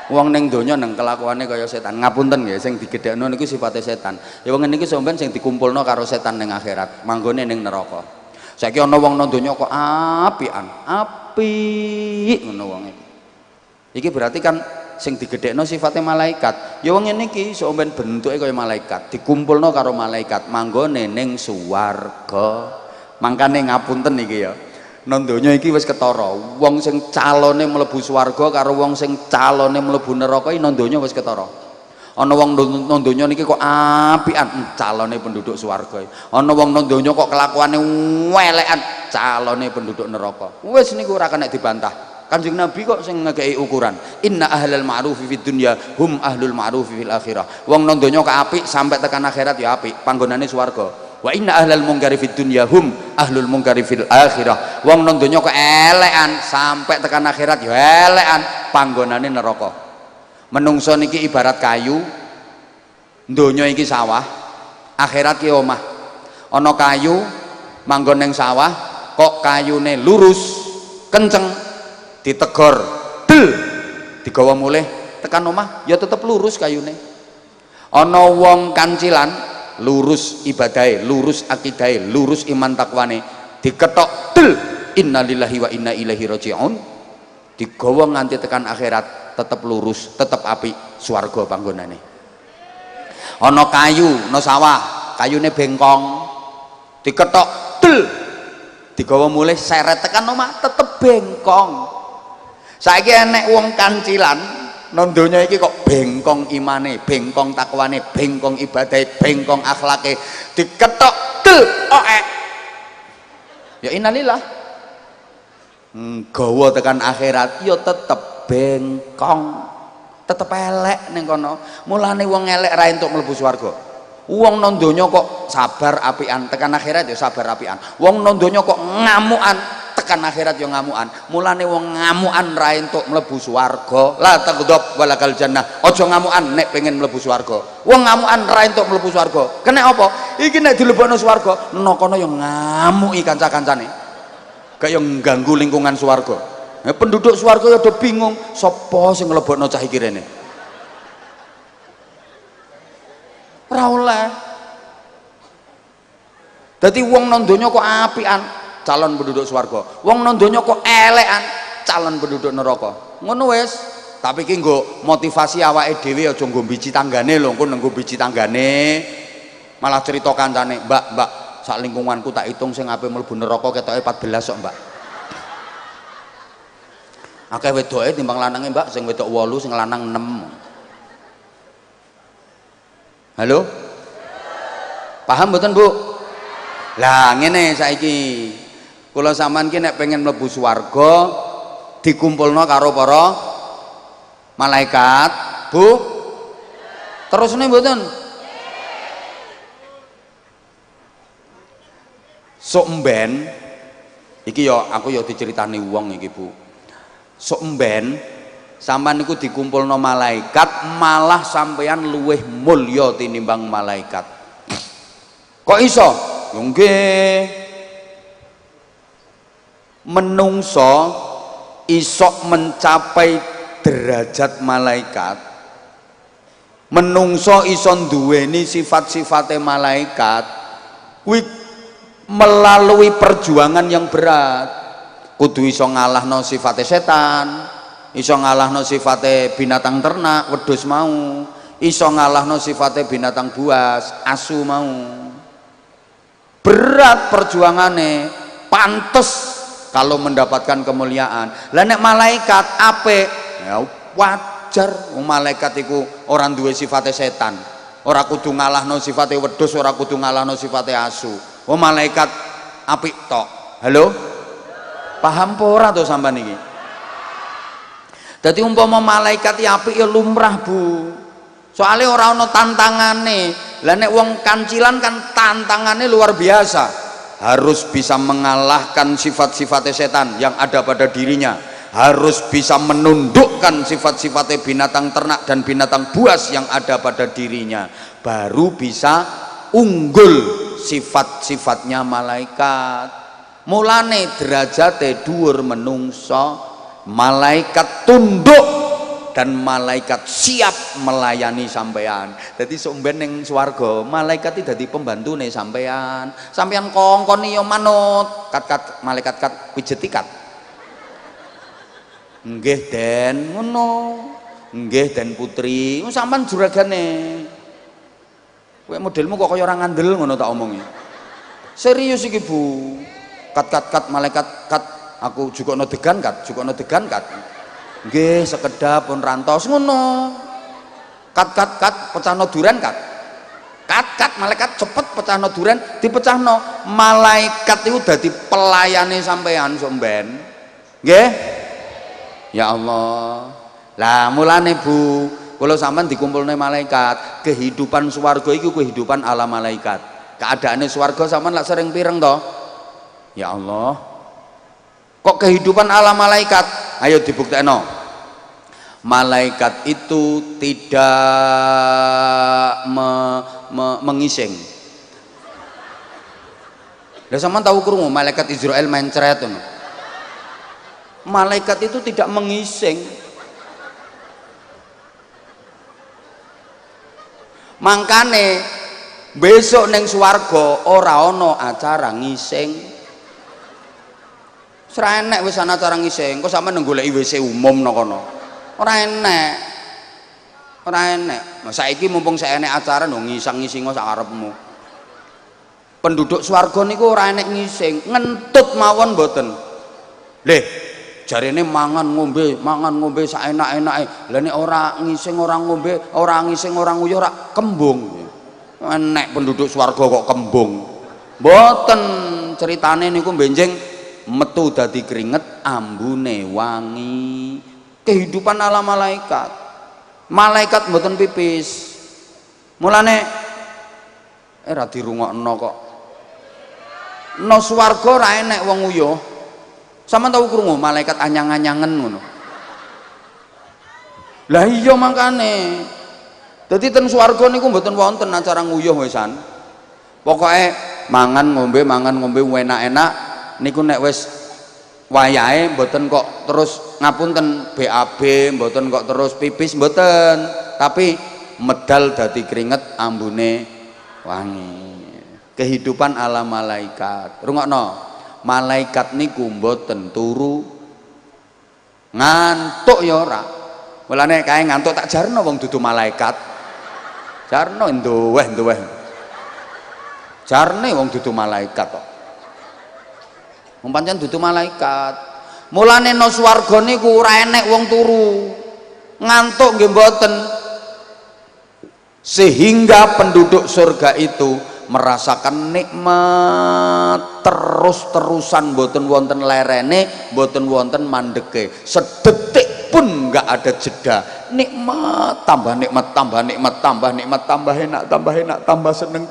wong ning donya nang kelakuane kaya setan ngapunten nggih sing digedhekno niku sifate setan ya wong ngene iki sampean sing dikumpulno karo setan ning akhirat manggone ning neraka saiki ana wong nang donya kok apian apik ngono wong iki berarti kan sing digedhekno sifate malaikat ya wong ngene iki sampean bentuke kaya malaikat dikumpulno karo malaikat manggone ning swarga mangkane ngapunten iki ya nang donya iki wis ketara wong sing calone mlebu swarga karo wong sing calone mlebu neraka iki nang donya wis ketara ana wong nang donya niki kok apian calone penduduk swarga ana wong nang donya kok kelakuane welekan calone penduduk neraka wis niku ora kena dibantah Kanjeng Nabi kok sing ngekei ukuran inna ahlal ma'rufi fid dunya hum ahlul ma'rufi fil akhirah wong nang donya kok apik sampai tekan akhirat ya apik panggonane swarga wa inna ahlal munkari fid dunya hum ahlul munkari fil akhirah wong nang donya kok elekan sampai tekan akhirat ya elekan panggonane neraka menungso niki ibarat kayu donya iki sawah akhirat ki omah ana kayu manggon ning sawah kok kayune lurus kenceng ditegor del digawa mulih tekan omah ya tetep lurus kayune ana wong kancilan lurus ibadahe, lurus akidahe, lurus iman takwane, diketok del innalillahi wa inna ilaihi rajiun, digawa nganti tekan akhirat tetep lurus, tetep apik, swarga panggonane. Ana kayu no sawah, kayune bengkong, diketok del digawa mulih seret tekan omah tetep bengkong. Saiki enek wong kancilan nang donya iki kok bengkong imane, bengkong takwane, bengkong ibadahe, bengkong akhlake, diketok del oek. Ya innalillah. Gawa tekan akhirat ya tetep bengkong, tetep elek ning kono. Mulane wong elek ra entuk mlebu swarga. Wong nang donya kok sabar apian, tekan akhirat ya sabar apian. Wong nang donya kok ngamukan, tekan akhirat ya ngamukan. Mulane wong ngamukan ra entuk mlebu swarga. La taghdab walakal jannah. Aja ngamukan nek pengen mlebu swarga. Wong ngamukan ra entuk mlebu swarga. Kena apa? Iki nek dilebokno swarga, nekono ya ngamuki kanca-kancane. Gak yang ganggu lingkungan swarga. Penduduk swarga ya do bingung, sapa sing nglebokno cah iki rene? Ora oleh. Dadi wong nang donya kok apian, calon penduduk swarga. Wong nang donya kok elekan, calon penduduk neraka. Ngono wis. Tapi iki nggo motivasi awake dhewe aja nggo biji tanggane lho, engko nggo biji tanggane malah cerita kancane, "Mbak, sak lingkunganku tak hitung sing ape mlebu neraka ketoke 14 kok, Mbak." Akeh wedoke timbang lanange, Mbak, sing wedok 8, sing lanang 6. Halo? Paham mboten, Bu? Lah ngene saiki. Kula sampean ki nek pengen mlebu swarga dikumpulno karo para malaikat, Bu. Terusne mboten? Sok mben iki ya aku ya diceritani wong iki, Bu. Sok mben sampean niku dikumpulno malaikat malah sampean luweh mulya tinimbang malaikat. Kok iso? Yo nggih. Menungso iso mencapai derajat malaikat. Menungso iso nduweni sifat-sifate malaikat. Kuwi melalui perjuangan yang berat. Kudu iso ngalahno sifate setan, iso ngalahno sifate binatang ternak wedhus mau, iso ngalahno sifate binatang buas asu mau. Berat perjuangane, pantes kalau mendapatkan kemuliaan. Lah nek malaikat apik ya wajar, malaikat iku ora duwe sifate setan, ora kudu ngalahno sifate wedhus, ora kudu ngalahno sifate asu. Malaikat apik tok. Halo? Paham apa ora to sampean iki? Dadi umpama malaikat apik ya lumrah, Bu. Soalnya ora ana tantangane. Lah nek wong kancilan kan tantangane luar biasa. Harus bisa mengalahkan sifat-sifat setan yang ada pada dirinya. Harus bisa menundukkan sifat-sifat binatang ternak dan binatang buas yang ada pada dirinya. Baru bisa unggul sifat-sifatnya malaikat. Mulane derajate dhuwur menungso, malaikat tunduk dan malaikat siap melayani sampean. Jadi somben ning swarga, malaikat iki dadi pembantune sampean. Sampean kongkoni yo manut, kat malaikat kat pijeti kat. Nggih, Den, ngono. Nggih, Den Putri. Sampean juragane. Kowe modelmu kok kaya ora ngandel ngono tak omongi. Serius iki, Bu. Kat malaikat kat, aku juga no degan kat, nggih sekedap pun rantos ngono. Kat pecahno duren kat, malaikat cepet pecahno duren, dipecahno. Malaikat itu dadi pelayane sampean somben, nggih. Ya Allah. Lah mulane, Bu, kalau sampean dikumpulne malaikat, kehidupan swarga iku kehidupan ala malaikat. Keadaane swarga sampean lak sering pireng to? Ya Allah, kok kehidupan ala malaikat? Ayo dibuktekno. Malaikat itu tidak mengising. Lah sampean tahu krungu malaikat Israel mencret ngono. Malaikat itu tidak mengising. Mangkane besok neng swarga ora ana acara ngising. Ora enek wis ana acara ngising, kok sampeyan goleki WC umum nang kono. Ora enek. Ora enek. Nah, saiki mumpung saya enek acara no ngisang-ngisingo sak arepmu. Penduduk swarga niku ora enek ngising, ngentut mawon mboten. Leh, jarene mangan ngombe sak enak-enake. Lah nek ora ngising ora ngombe, ora ngising ora nguyuh ora kembung. Enek penduduk swarga kok kembung. Mboten, ceritane niku benjing metu dadi keringet ambune wangi. Kehidupan ala malaikat. Malaikat mboten pipis. Mulane ora dirungokno kok. No swarga ora enek wong nguyuh. Sampeyan tau krungu malaikat anyang-anyangen ngono. Lah iya mangkane. Dadi ten swarga niku mboten wonten acara nguyuh wisan. Pokoke mangan ngombe enak-enak niku nek wis wayahe mboten kok terus ngapunten BAB, mboten kok terus pipis mboten, tapi medal dadi keringet ambune wangi. Kehidupan ala malaikat. Rungokno. Malaikat niku mboten turu ngantuk ya ora. Mulane kae ngantuk tak jarno wong dudu malaikat. Jarno nduweh. Jarne wong dudu malaikat kok. Wong pancen dudu malaikat. Mulane no swarga niku ora enek wong turu. Ngantuk nggih mboten. Sehingga penduduk surga itu merasakan nikmat terus-terusan, mboten wonten lerene, mboten wonten mandeke. Sedetik pun enggak ada jeda. Nikmat, tambah nikmat, tambah nikmat, tambah nikmat, tambah enak, tambah seneng,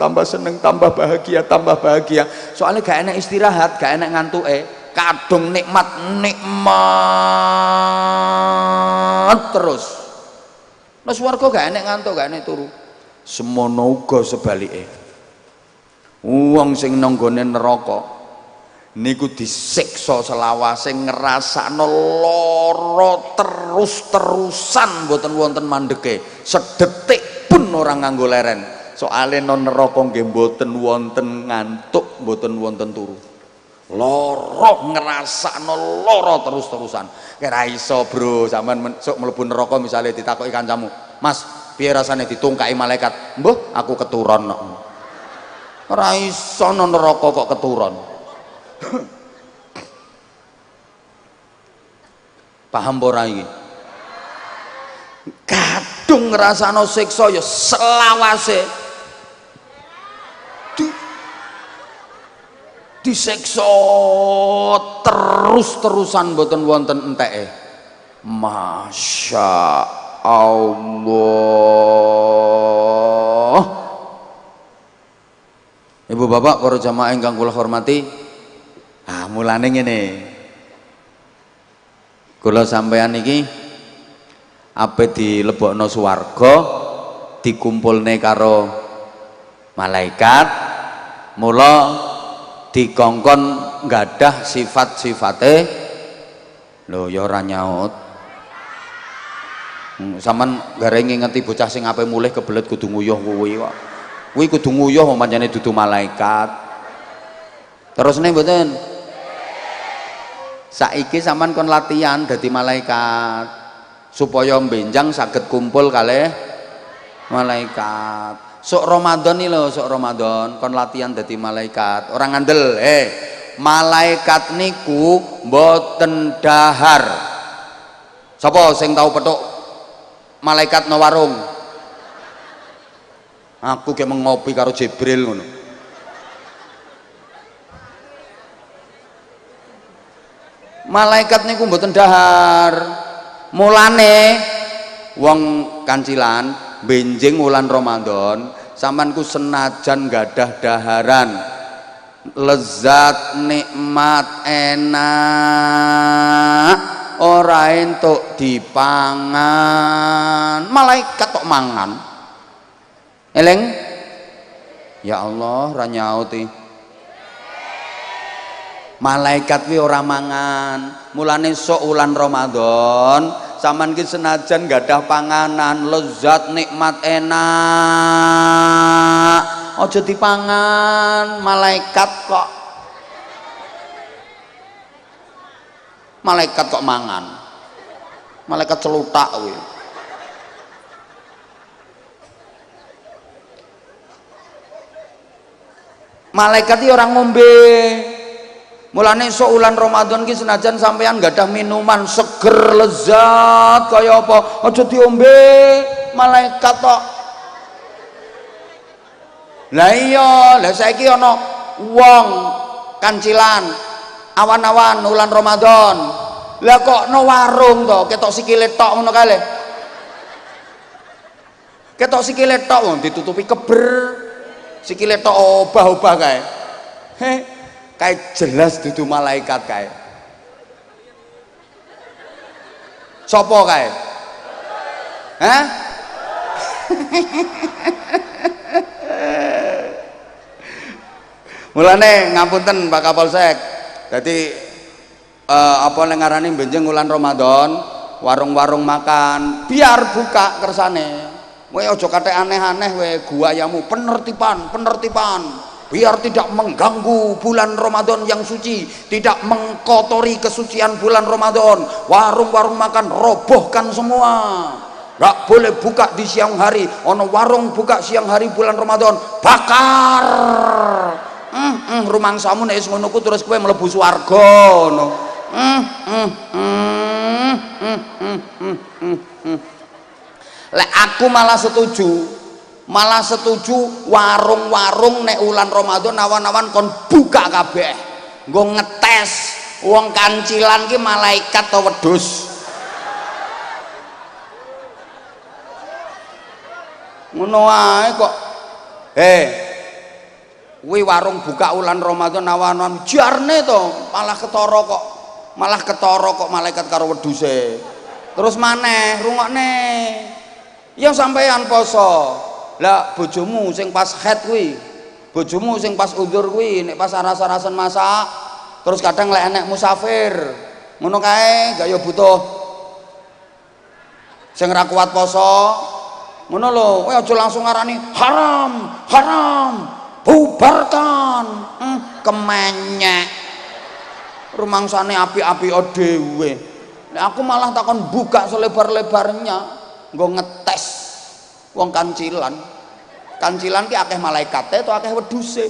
tambah bahagia. Soalnya gak enak istirahat, gak enak ngantuke. Kadung nikmat terus. Nah swarga gak enak ngantuk, gak enak turu. Semono uga sebalike. Wong sing nang nggone neraka niku disiksa selawase ngrasakno lara terus-terusan mboten wonten mandeke. Sedetik pun ora nganggo leren. Soale nang neraka nggih mboten wonten ngantuk, mboten wonten turu. Lara ngrasakno lara terus-terusan. Kira iso, Bro, sampean sok mlebu neraka misale ditakoki kancamu, "Mas, piye rasane ditungkai malaikat?" "Mbah, aku keturon kok." Ora iso nang neraka kok keturon. Paham ora iki? Kadung ngrasakno siksa ya selawase. Disiksa terus-terusan mboten wonten enteke. Masya Allah. Ibu bapak para jamaah ingkang kula hormati, mulane ngene. Kula sampeyan iki ape dilebokno swarga, dikumpulne karo malaikat, mula dikongkon nggadah sifat-sifate. Lho ya ora nyaut. Sampeyan gareng ngingeti bocah sing ape mulih kebelet kudu nguyuh kuwi kok. Kuwi kudu nguyuh pancene dudu malaikat. Terus nih mboten. Saiki sampean kon latihan dadi malaikat supaya benjang saged kumpul kalih malaikat. Sok Ramadan nih lho, sok Ramadan kon latihan dadi malaikat. Orang ngandel, malaikat niku mboten dahar. Sapa sing tau petuk malaikat no warung? Aku kayak mengopi karo Jibril ngono. Malaikat niku mboten dahar. Mulane wong kancilan benjing wulan Ramadan sampean ku senajan gadah daharan lezat nikmat enak ora entuk dipangan, malaikat tok mangan. Eleng? Ya Allah, ra nyauti. Malaikat kuwi ora mangan. Mulane sok wulan Ramadan, sampean ki senajan gadah panganan, lezat nikmat enak, aja dipangan, malaikat kok mangan, malaikat celutak kuwi. Malaikat iki orang ngombe. Mulane sok ulan Ramadan ki senajan sampean gadah minuman seger lezat kaya apa, aja diombe malaikat tok. Lah iya, lah saiki ana wong kancilan awan-awan ulan Ramadan. Lah kok no warung to, ketok sikile tok ngono kae. Ketok sikile tok wong ditutupi keber. Sikile tok obah-obah kae. Kae jelas dudu malaikat kae. Sopo kae? Hah? Mulane ngapunten Pak Kapolsek. Dadi apa ning ngarani benjing wulan Ramadan, warung-warung makan biar buka kersane. Kowe aja kathek aneh-aneh we guayamu, penertiban. Biar tidak mengganggu bulan Ramadan yang suci, tidak mengkotori kesucian bulan Ramadan. Warung-warung makan robohkan semua. Gak boleh buka di siang hari. Ono warung buka siang hari bulan Ramadan, bakar. Rumangsamu nek wis ngono ku terus kowe mlebu swarga ngono. Lek aku malah setuju warung-warung nek ulan Ramadan awan-awan kon buka kabeh nggo ngetes wong kancilan ki malaikat atau wedhus. Ngono ae kok. Kuwi warung buka ulan Ramadan awan-awan jarne to malah ketara kok malaikat karo wedhuse. Terus maneh rungokne yang sampean poso. Lah bojomu sing pas haid kuwi, bojomu sing pas udzur kuwi nek pas aras-arasan masak, terus kadang lek enek musafir, ngono kae gak ya butuh sing ra kuat poso. Ngono lho, kowe aja langsung ngarani haram, bubarkan. Kemenyek. Rumangsane api-api dhewe. Nek aku malah takon buka selebar-lebarnya, nggo ngetes wong kancilan ki akeh malaikate atau akeh wedhuse.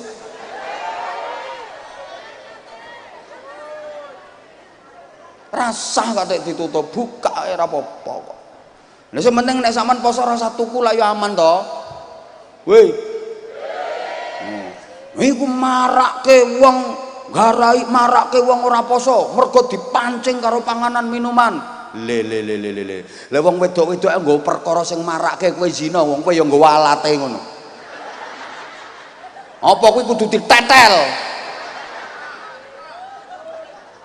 Rasah katek ditutup buka ora apa-apa kok. Lha sing penting nek sampean poso rasa tuku lah ya aman to. Woi. Iku marake wong garai, marake wong ora poso mergo dipancing karo panganan minuman. Le wong wedok-wedok nggo perkara sing marake kowe zina, wong kowe ya nggo walate ngono. Apa kuwi kudu ditetel?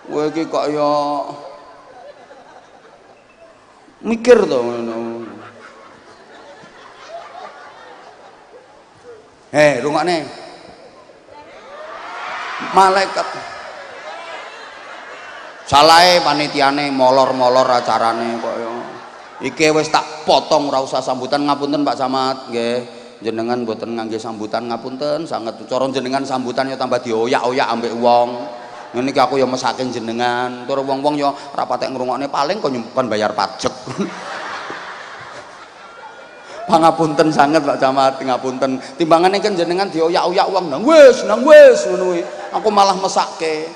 Kowe iki kok ya mikir to ngono. Rungokne. Malaikat salahe panitiane molor-molor acarane kok ya. Iki wis tak potong ora usah sambutan. Ngapunten Pak Camat nggih. Jenengan mboten ngangge sambutan ngapunten sanget. Cara jenengan sambutan ya tambah dioyak-oyak ambek wong. Ngene iki aku ya mesake jenengan. Tur wong-wong ya ora patek ngrungokne paling kok nyimpen bayar pajak. Pangapunten sanget Pak Camat, ngapunten. Timbangane kan jenengan dioyak-oyak wong nang wis ngono kuwi. Aku malah mesake.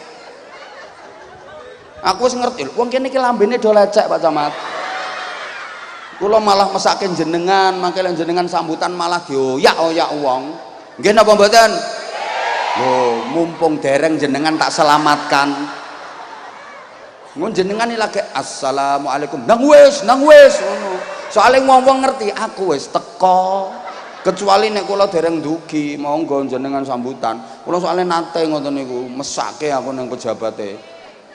Aku wis ngerti, wong kene iki lambene do lecek Pak Camat. Kula malah mesake jenengan, mangke jenengan sambutan malah dioyak-oyak wong. Nggih napa mboten? Lho, mumpung dereng jenengan tak selamatkan. Mun jenengan iki lagi assalamualaikum. Nang wis ngono. Soale wong-wong ngerti aku wis teko. Kecuali nek kula dereng dugi, monggo jenengan sambutan. Kula soalé nate ngoten niku, mesake aku nang pejabate.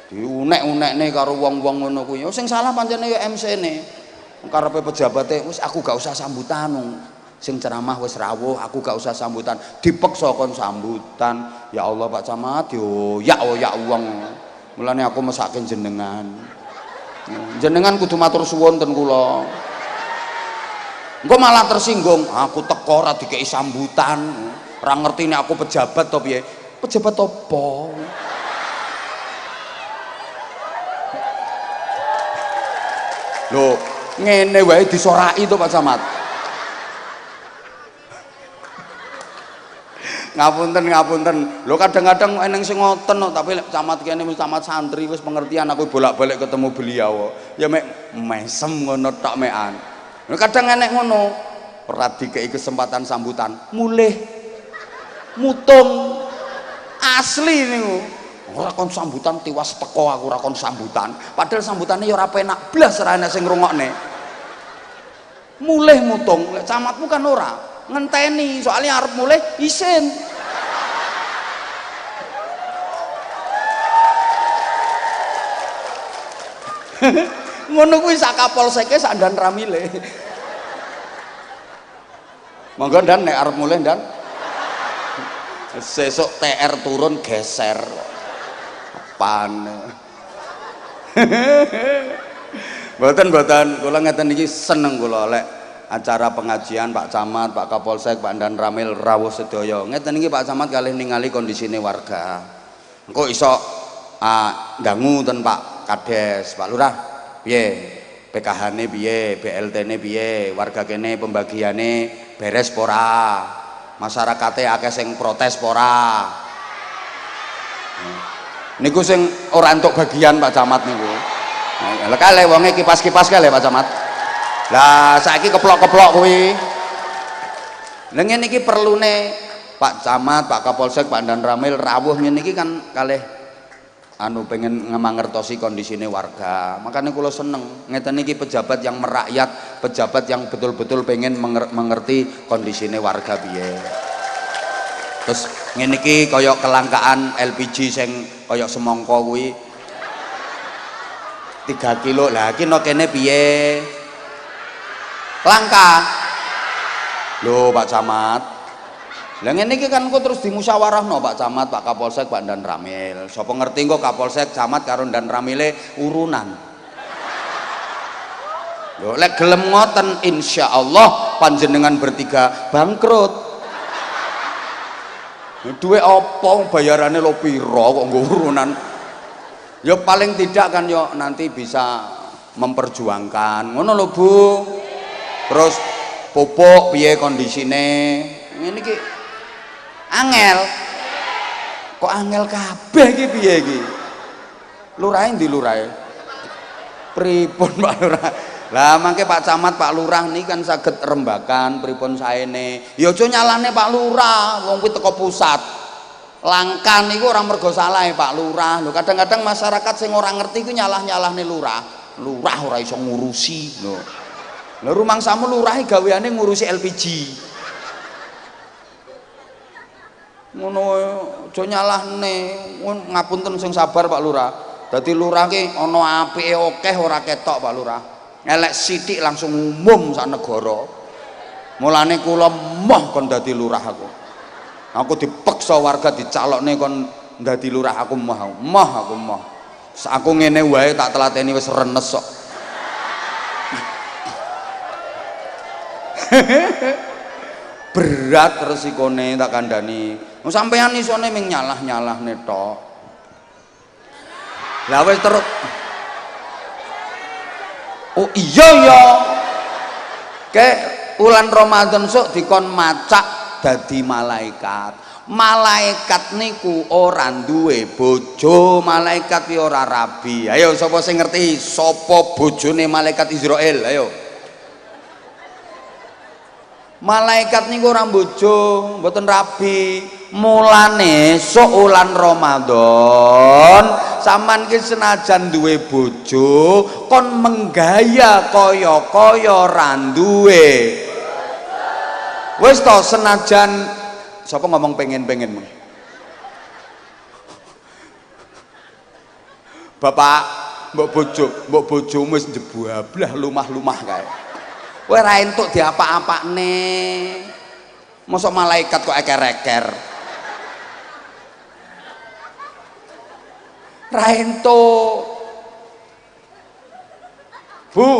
Diunek-unekne karo wong-wong ngono kuwi. Sing salah pancene ya MC-ne. Karepe pejabate wis aku gak usah sambutan. Sing ceramah wis rawuh, aku gak usah sambutan. Dipeksa kon sambutan. Ya Allah Pak Camat, dioyak-oyak wong. Mulane aku mesake jenengan. Jenengan kudu matur suwun ten kula. Engko malah tersinggung, aku teko ora dikeki sambutan. Ora ngerti nek aku pejabat to piye. Pejabat apa? Lho, ngene wae disoraki to Pak Camat. Ngapunten. Lho kadang-kadang eneng sing ngoten kok, tapi lek camat kene wis camat santri wis pengertian aku bolak-balik ketemu beliau. Ya mek mesem ngono tok mekan. Lho kadang enek ngono. Ora dikeki kesempatan sambutan, mulih. Mutung. Asli niku. Ora kon sambutan tiwas teko aku ora kon sambutan. Padahal sambutane ya ora penak blas ora enek sing ngrungokne. Mulih mutung, lek camatmu kan ora. Ngenteni soalnya arep mulai isin ngono kuwi sak kapolseke sak dan ramile monggo dan nek arep mulai dan sesuk TR turun geser apaan mboten kula ngeten iki seneng kula lek acara pengajian Pak Camat, Pak Kapolsek, Pak Dan Ramil rawuh sedaya. Ngeten iki Pak Camat kalih ningali kondisine warga. Engko iso ndangu ten Pak Kades, Pak Lurah. Piye? PKH-ne piye? BLT-ne piye? Warga kene pembagiane beres pora? Masyarakate akeh sing protes pora? Niku sing ora entuk bagian Pak Camat niku. Lah kalih wonge kipas-kipas kalih Pak Camat. Lah saiki keplok-keplok kuwi. Lah ngene iki perlune Pak Camat, Pak Kapolsek, Pak Dan Ramil rawuh ngene iki kan kalih pengen mangertosi kondisine warga. Makanya kula seneng ngeten iki pejabat yang merakyat, pejabat yang betul-betul pengen mengerti kondisine warga piye. Terus ngene iki kaya kelangkaan LPG sing kaya semangka kuwi 3 kilo. Lah iki no kene piye? Langka lho Pak Camat. Lah ngene iki kan kok terus dimusyawarahno Pak Camat, Pak Kapolsek, Pak Dan Ramil. Sapa ngerti kok Kapolsek, Camat karo Dan Ramile urunan. Lho lek gelem ngoten insyaallah panjenengan bertiga bangkrut. Duwe apa bayarane lo piro kok nggo urunan. Ya paling tidak kan yo nanti bisa memperjuangkan. Ngono lho Bu. Terus pupuk piye kondisine ngene iki angel kok angel kabeh iki piye iki lurahe ndi lurahe pripun Pak Lurah lah mangke Pak Camat Pak Lurah niki kan saged rembakan pripun saene ya aja nyalane Pak Lurah wong kuwi teko pusat langka niku ora mergo salahe Pak Lurah lho kadang-kadang masyarakat sing ora ngerti ku nyalah-nyalahne lurah ora iso ngurusi lho. Lha rumangsamu lurah gaweane ngurusi LPG. Ngono aja nyalahne. Ngapunten sing sabar Pak Lurah. Dadi lurah ki ana apike akeh ora ketok Pak Lurah. Elek sithik langsung umum sak negara. Mulane kula moh kon dadi lurah aku. Aku dipeksa warga dicalokne kon dadi lurah aku moh aku moh. Aku ngene wae tak telateni wis renes kok. Berat resikone tak kandhani. Sampeyan isone ming nyalah-nyalahne tok. Lah wis terus. Oh iya ya. Kek bulan Ramadan sok dikon macak dadi malaikat. Malaikat niku ora duwe bojo, malaikat ki ora rabi. Ayo sapa sing ngerti sapa bojone malaikat Israil? Ayo. Malaikat niku ora bojo, mboten rabi. Mulane sok wulan Ramadan sampean ki senajan duwe bojo kon menggaya kaya-kaya ra duwe. Wis to senajan sapa ngomong pengen-pengen. Bapak, mbok bojomu wis njebablah lumah-lumah kae. Kowe ra entuk diapa-apakne. Mosok malaikat kok eker-eker. Ra entuk. Bu.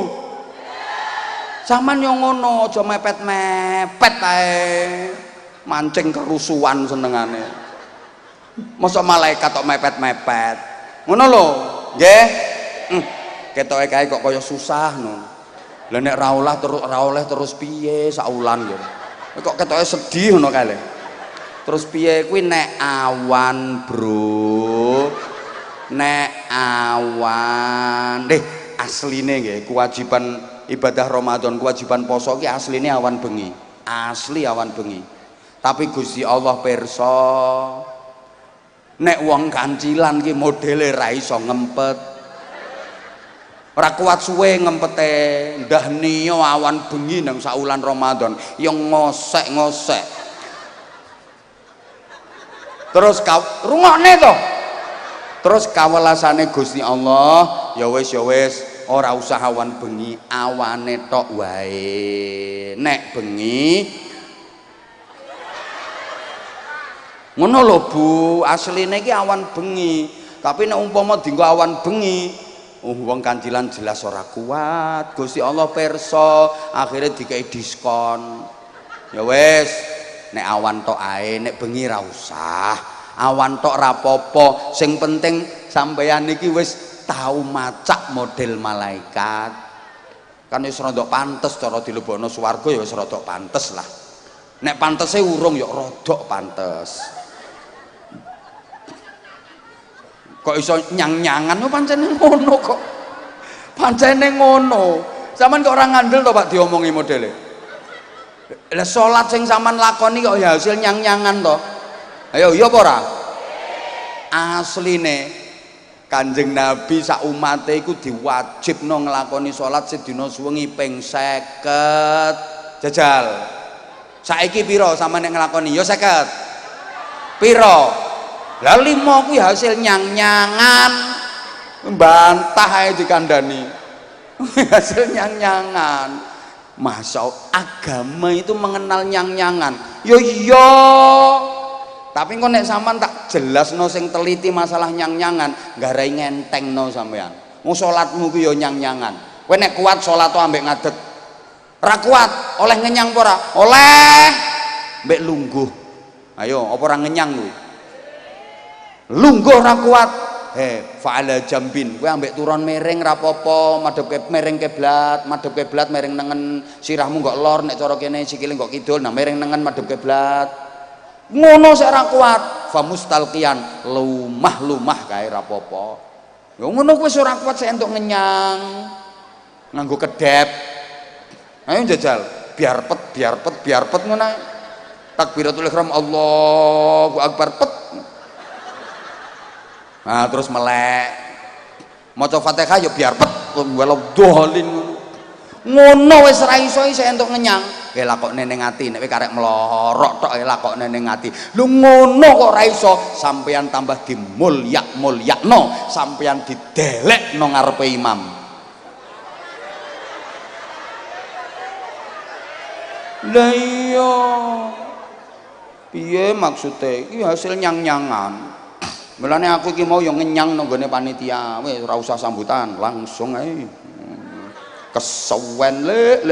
Sampeyan yo ngono, aja mepet-mepet ae. mancing kerusuhan senengane. Masa malaikat kok mepet-mepet. Ngono lho, nggih. Ketoke kae kok kaya susah ngono. Lah nek ra oleh terus piye saulan ya. Kok ketoke sedih ngono kae. Terus piye kuwi nek awan, Bro. Nek awan. Asline nggih kewajiban ibadah Ramadan, kewajiban poso ki asline awan bengi. Asli awan bengi. Tapi Gusti Allah pirsa nek wong kancilan ki modele ra iso ngempet. Ora kuat suwe ngempete, ndah niyo awan bengi nang saulan Ramadan yang ngosek-ngosek. Terus rungokne to. Terus kawelasane Gusti Allah, ya wis ora usah awan bengi, awane tok wae. Nek bengi ngono lho Bu, asline iki awan bengi. Tapi nek umpama dienggo awan bengi, wong kancilan jelas ora kuat. Gusti Allah pirsa, akhirnya dikai diskon. Ya wis, nek awan tok ae, nek bengi ra usah. Awan tok ra apa-apa, sing penting sampeyan iki wis tau macak model malaikat. Kan wis rada pantes cara dilebokno swarga ya wis rada pantes lah. Nek pantese urung ya rada pantes. Kok iso nyang-nyangan pancene ngono kok. Pancene ngono. Sampeyan kok ora ngandel to Pak diomongi modele. Lah salat sing sampean lakoni kok ya hasil nyang-nyangan to. Ayo iya apa ora? Asline Kanjeng Nabi sak umate iku diwajibno nglakoni salat sedina suwengi ping 50. Jajal. Saiki pira sampeyan nek nglakoni? Ya 50. Pira? Lah 5 kuwi hasil nyang-nyangan. Mbantah ae dikandani. Hasil nyang-nyangan. Masa agama itu mengenal nyang-nyangan. Yo iya. Tapi kok nek sampean tak jelasno sing teliti masalah nyang-nyangan, garai ngentengno sampean. Wong salatmu ku yo nyang-nyangan. Kowe nek kuat salat ambek ngadeg. Ra kuat, oleh ngenyang apa ora? Oleh. Mbek lungguh. Ayo, apa ora ngenyang kuwi? Lungguh ra kuat. Fa'ala jambin. Kowe ambek turun miring ra apa-apa, madhep miring kiblat, madhep kiblat miring nengen, sirahmu kok lor nek cara kene sikile kok kidul, nah miring nengen madhep kiblat. Ngono sik ra kuat, famustalqiyan, lumah-lumah kae ra apa-apa. Ya ngono kuwi wis ora kuat sik entuk ngenyang. Nganggo kedep. Ayo jajal, biar pet ngono ae. Takbiratul ihram Allahu akbar pet. Nah terus melek maca Fatihah ya biar pet walau dolin ngono wis ra iso isih entuk ngenyang. Lakokne ning ati nek kowe karek melorok tok lakokne ning ati. Lho ngono kok ra iso, sampeyan tambah dimulyak-mulyakno, sampeyan didelekno ngarepe imam. Lah iya. Piye maksude? Iki hasil nyang-nyangan. Mulane aku iki mau yo ngenyang nang gone panitia, wis ora usah sambutan, langsung ae. Kesuwen lek.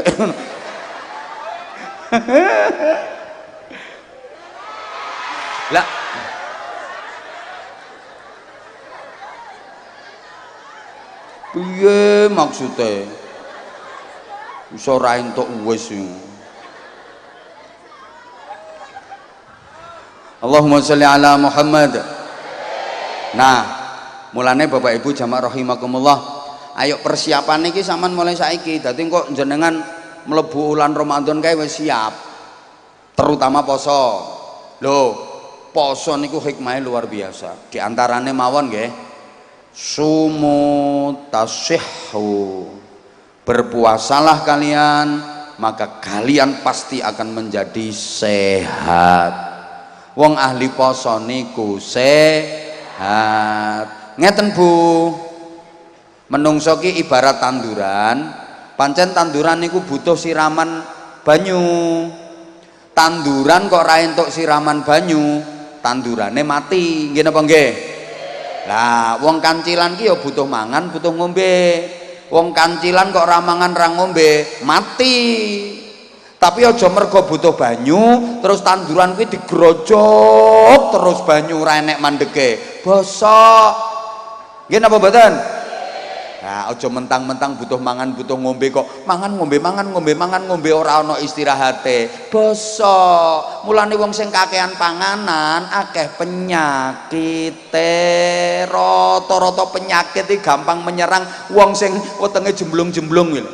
Lah. Piye maksude? Iso ra entuk wis. Allahumma sholli ala Muhammad. Nah, mulane Bapak Ibu jamaah rahimakumullah, ayo persiapan iki sampean mulai saiki. Dadi kok jenengan mlebu bulan Ramadan kae wis siap. Terutama poso. Lho, poso niku hikmahe luar biasa. Di antarane mawon nggih. Sumu tasihhu. Berpuasalah kalian, maka kalian pasti akan menjadi sehat. Wong ahli poso niku sehat. Ngeten Bu, menungso ki ibarat tanduran. Pancen tanduran niku butuh siraman banyu. Tanduran kok ra entuk siraman banyu, tandurane mati. Nggih napa nggih? Lah wong kancilan ki ya butuh mangan, butuh ngombe. Wong kancilan kok ra mangan ra ngombe, mati. Tapi aja mergo butuh banyu terus tanduran kuwi digrojok terus banyu ora enek mandeke. Bosok. Nggih napa mboten? Nah, aja mentang-mentang butuh mangan, butuh ngombe kok mangan ngombe ora ana istirahate. Bosok. Mulane wong sing kakehan panganan akeh penyakite. Rata-rata penyakit iki gampang menyerang wong sing wetenge jemblung-jemblung kuwi lho.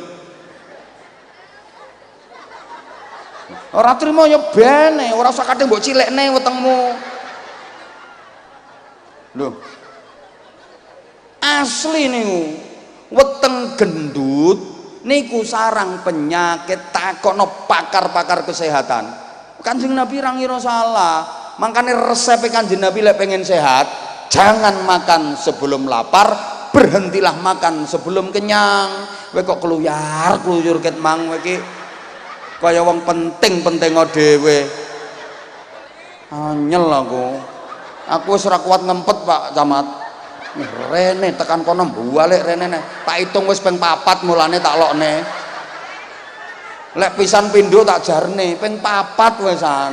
Ora trimo ya bene, ora usah kadhe mbok cilekne wetengmu. Lho. Asli niku. Weteng gendut niku sarang penyakit, takokno pakar-pakar kesehatan. Kanjeng Nabi ra ngira salah. Makane resep Kanjeng Nabi lek pengen sehat, jangan makan sebelum lapar, berhentilah makan sebelum kenyang. Kowe kok kluyur ket mang kowe iki kaya wong penting-penting dhewe. Anyel aku wis ora kuat ngempet Pak Camat. Rene tekan kono balik rene tak hitung wis ping 4 mulane tak lokne. Lek pisan pindho tak jarne ping 4 wisan.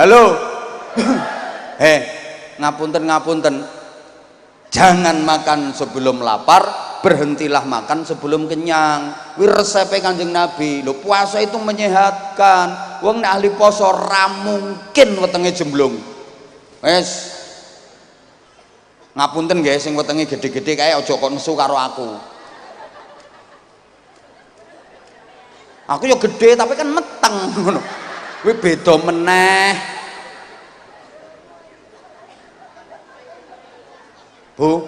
Halo. Ngapunten. Jangan makan sebelum lapar, berhentilah makan sebelum kenyang. Kuwi resepe Kanjeng Nabi. Lho puasa itu menyehatkan. Wong nek ahli poso ra mungkin wetenge jemblung. Wes. Ngapunten nggih sing wetenge gede-gede kae aja kok nesu karo aku. Aku ya gede tapi kan meteng ngono. Kuwi beda meneh. Bu,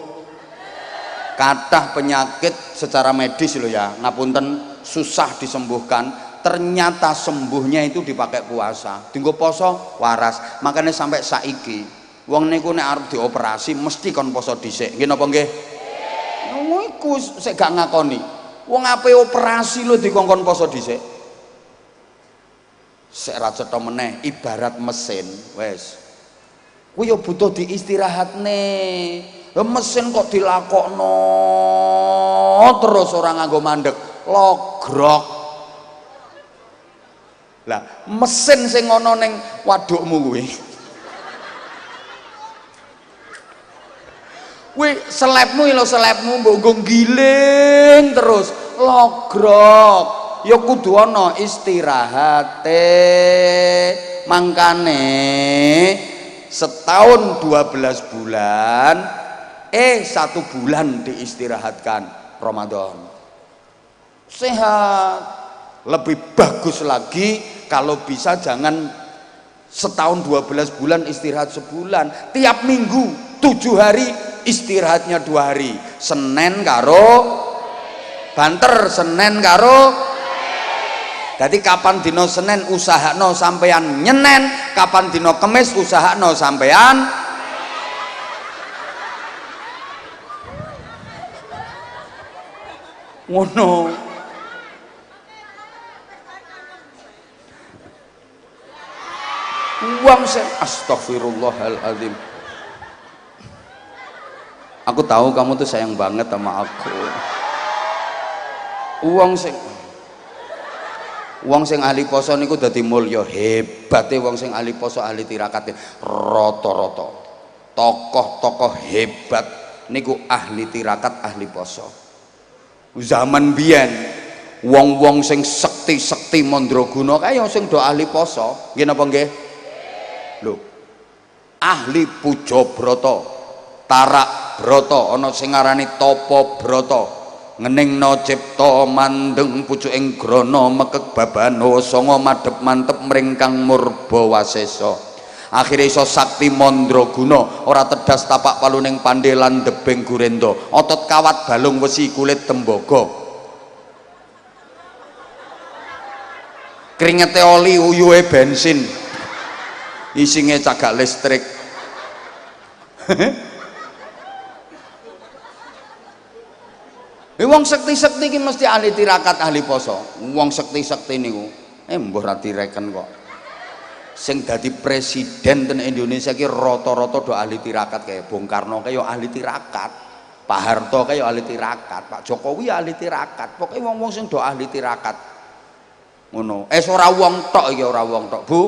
kathah penyakit secara medis loh ya, ngapunten susah disembuhkan, ternyata sembuhnya itu dipakai puasa. Dienggo poso waras. Makanya sampai saiki wong niku nek arep dioperasi mesti kon poso dhisik. Nggih napa nggih? Ngono iku sik gak ngakoni. Wong ape operasi lho dikongkon poso dhisik. Sik ra cetha meneh ibarat mesin, wes. Kuwi yo butuh diistirahatne. Mesin kok dilakokno terus orang nganggo mandek logrok. Lah mesin sing ana ning wadukmu kuwi selepmu lho, selepmu mbok nggo giling terus logrok. Ya kudu ana istirahate. Mangkane setahun 12 bulan 1 bulan diistirahatkan Ramadan. Sehat. Lebih bagus lagi kalau bisa jangan setahun 12 bulan istirahat sebulan. Tiap minggu 7 hari istirahatnya 2 hari. Senin karo banter, Senin karo. Jadi kapan dino Senin usahakno sampean nyenen, kapan dino Kemis usahakno sampean ngono. Uang sing astagfirullahaladzim. Aku tahu kamu tuh sayang banget sama aku. Uang sing ahli poso niku dadi mulya, hebate wong sing ahli poso ahli tirakat rata-rata. Tokoh-tokoh hebat niku ahli tirakat ahli poso. Zaman biyen wong-wong sing sekti-sekti mandraguna kae sing do ahli poso. Nggih napa nggih? Lho. Ahli puja brata, tarak brata, ana sing ngarani tapa brata. Ngeningna cipta mandeng pucuking grana mekek babano sanga madhep mantep mringkang murba wasesa. Akhire iso sakti mandraguna, ora tedas tapak paluning pandhe lan debeng gurenda, otot kawat balung wesi kulit tembaga. Kringete oli uyuhe bensin. Isinge cagak listrik. Wong sekti-sekti iki mesti ahli tirakat ahli poso. Wong sekti-sekti niku mbuh ra direken kok. Sing dadi presiden ten Indonesia ki rata-rata do ahli tirakat kayak Bung Karno kayak ahli tirakat. Pak Harto kaya ahli tirakat, Pak Jokowi ahli tirakat, pokoknya wong-wong sing do ahli tirakat ngono. Ora wong tok iki, ora wong tok Bu.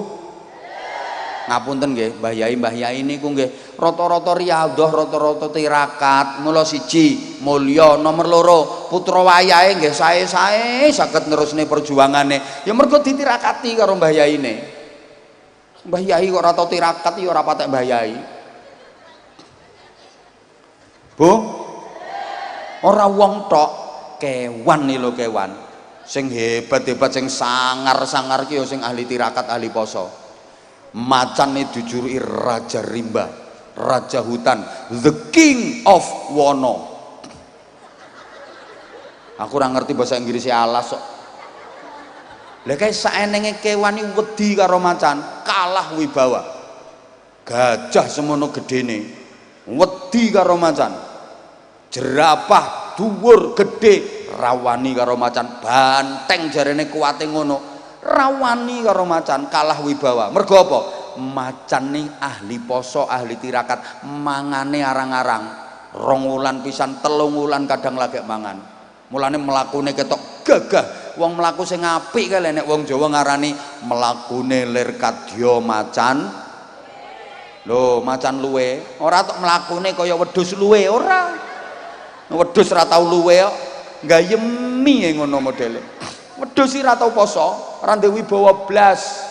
Ngapunten nggih Mbah Yai niku nggih rata-rata riyadhah, rata-rata tirakat. Mula siji mulya, nomor loro putra wayahe nggih sae-sae saged nerusne perjuangane ya mergo ditirakati karo Mbah Yaine. Mbah Yai kok ora tau tirakat ya ora patek Mbah Yai. Bu, ora wong tok, kewan iki lho kewan. Sing hebat-hebat sing sangar-sangar ki ya sing ahli tirakat, ahli poso. Macan itu dijuluki Raja Rimba, Raja Hutan, the King of Wono. Aku ora ngerti bahasa Inggrisnya alas kok. Lah kae saenenge kewan iki wedi karo macan, kalah wibawa. Gajah semono gedene, wedi karo macan. Jerapah dhuwur gedhe, rawani karo macan. Banteng jarene kuwate ngono. Rawani karo macan, kalah wibawa. Mergo apa? Macan ning ahli poso, ahli tirakat, mangane arang-arang. 2 wulan pisan, 3 wulan kadang lagi mangan. Mulane mlakune ketok gagah. Wong mlaku sing apik kae nek wong Jawa ngarani mlakune lir kadya macan. Lho, macan luwe. Ora tok mlakune kaya wedhus luwe, ora. Wedhus ora tau luwe kok. Gayemi ngono modele. Wedhus iki ora tau poso, ora ndek wibawa blas.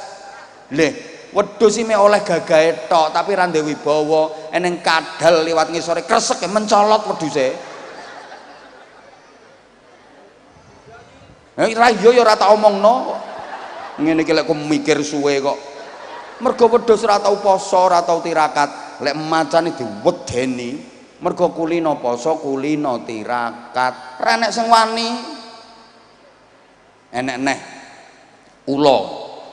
Leh, wedhus iki mek oleh gagahe tok, tapi ora ndek wibawa, eneng kadal liwat ngisore kresek mencolot wedhuse. Ra iya ya ora tak omongno kok. Ngene iki lek mikir suwe kok. Mergo wedhus ora tau poso, ora tau tirakat. Lek macan iki diwedeni, mergo kulino poso, kulino tirakat. Ra enek sing wani. Enek neh ula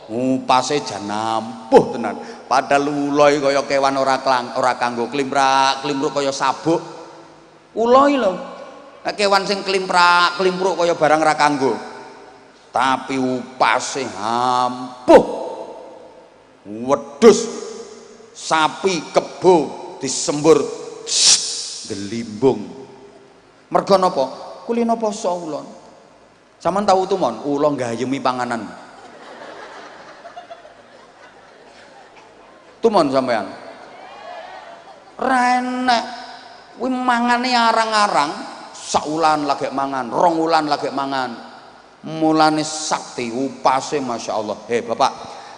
ngupase jan ampuh tenan padahal ula iki kaya kewan ora kanggo klimprak-klimpruk kaya sabuk. Ula iki lho nek kewan sing klimprak-klimpruk kaya barang ora kanggo, tapi upase ampuh. Wedhus, sapi, kebo disembur gelimbung. Mergo napa? Kulino poso ula. Sampeyan tahu tuh mon, ula nggayemi panganan. Tumon sampean. Ra enek. Kuwi mangane arang-arang, sak wulan lagi mangan, 2 wulan lagi mangan. Mulane sakti upase masyaallah. Bapak,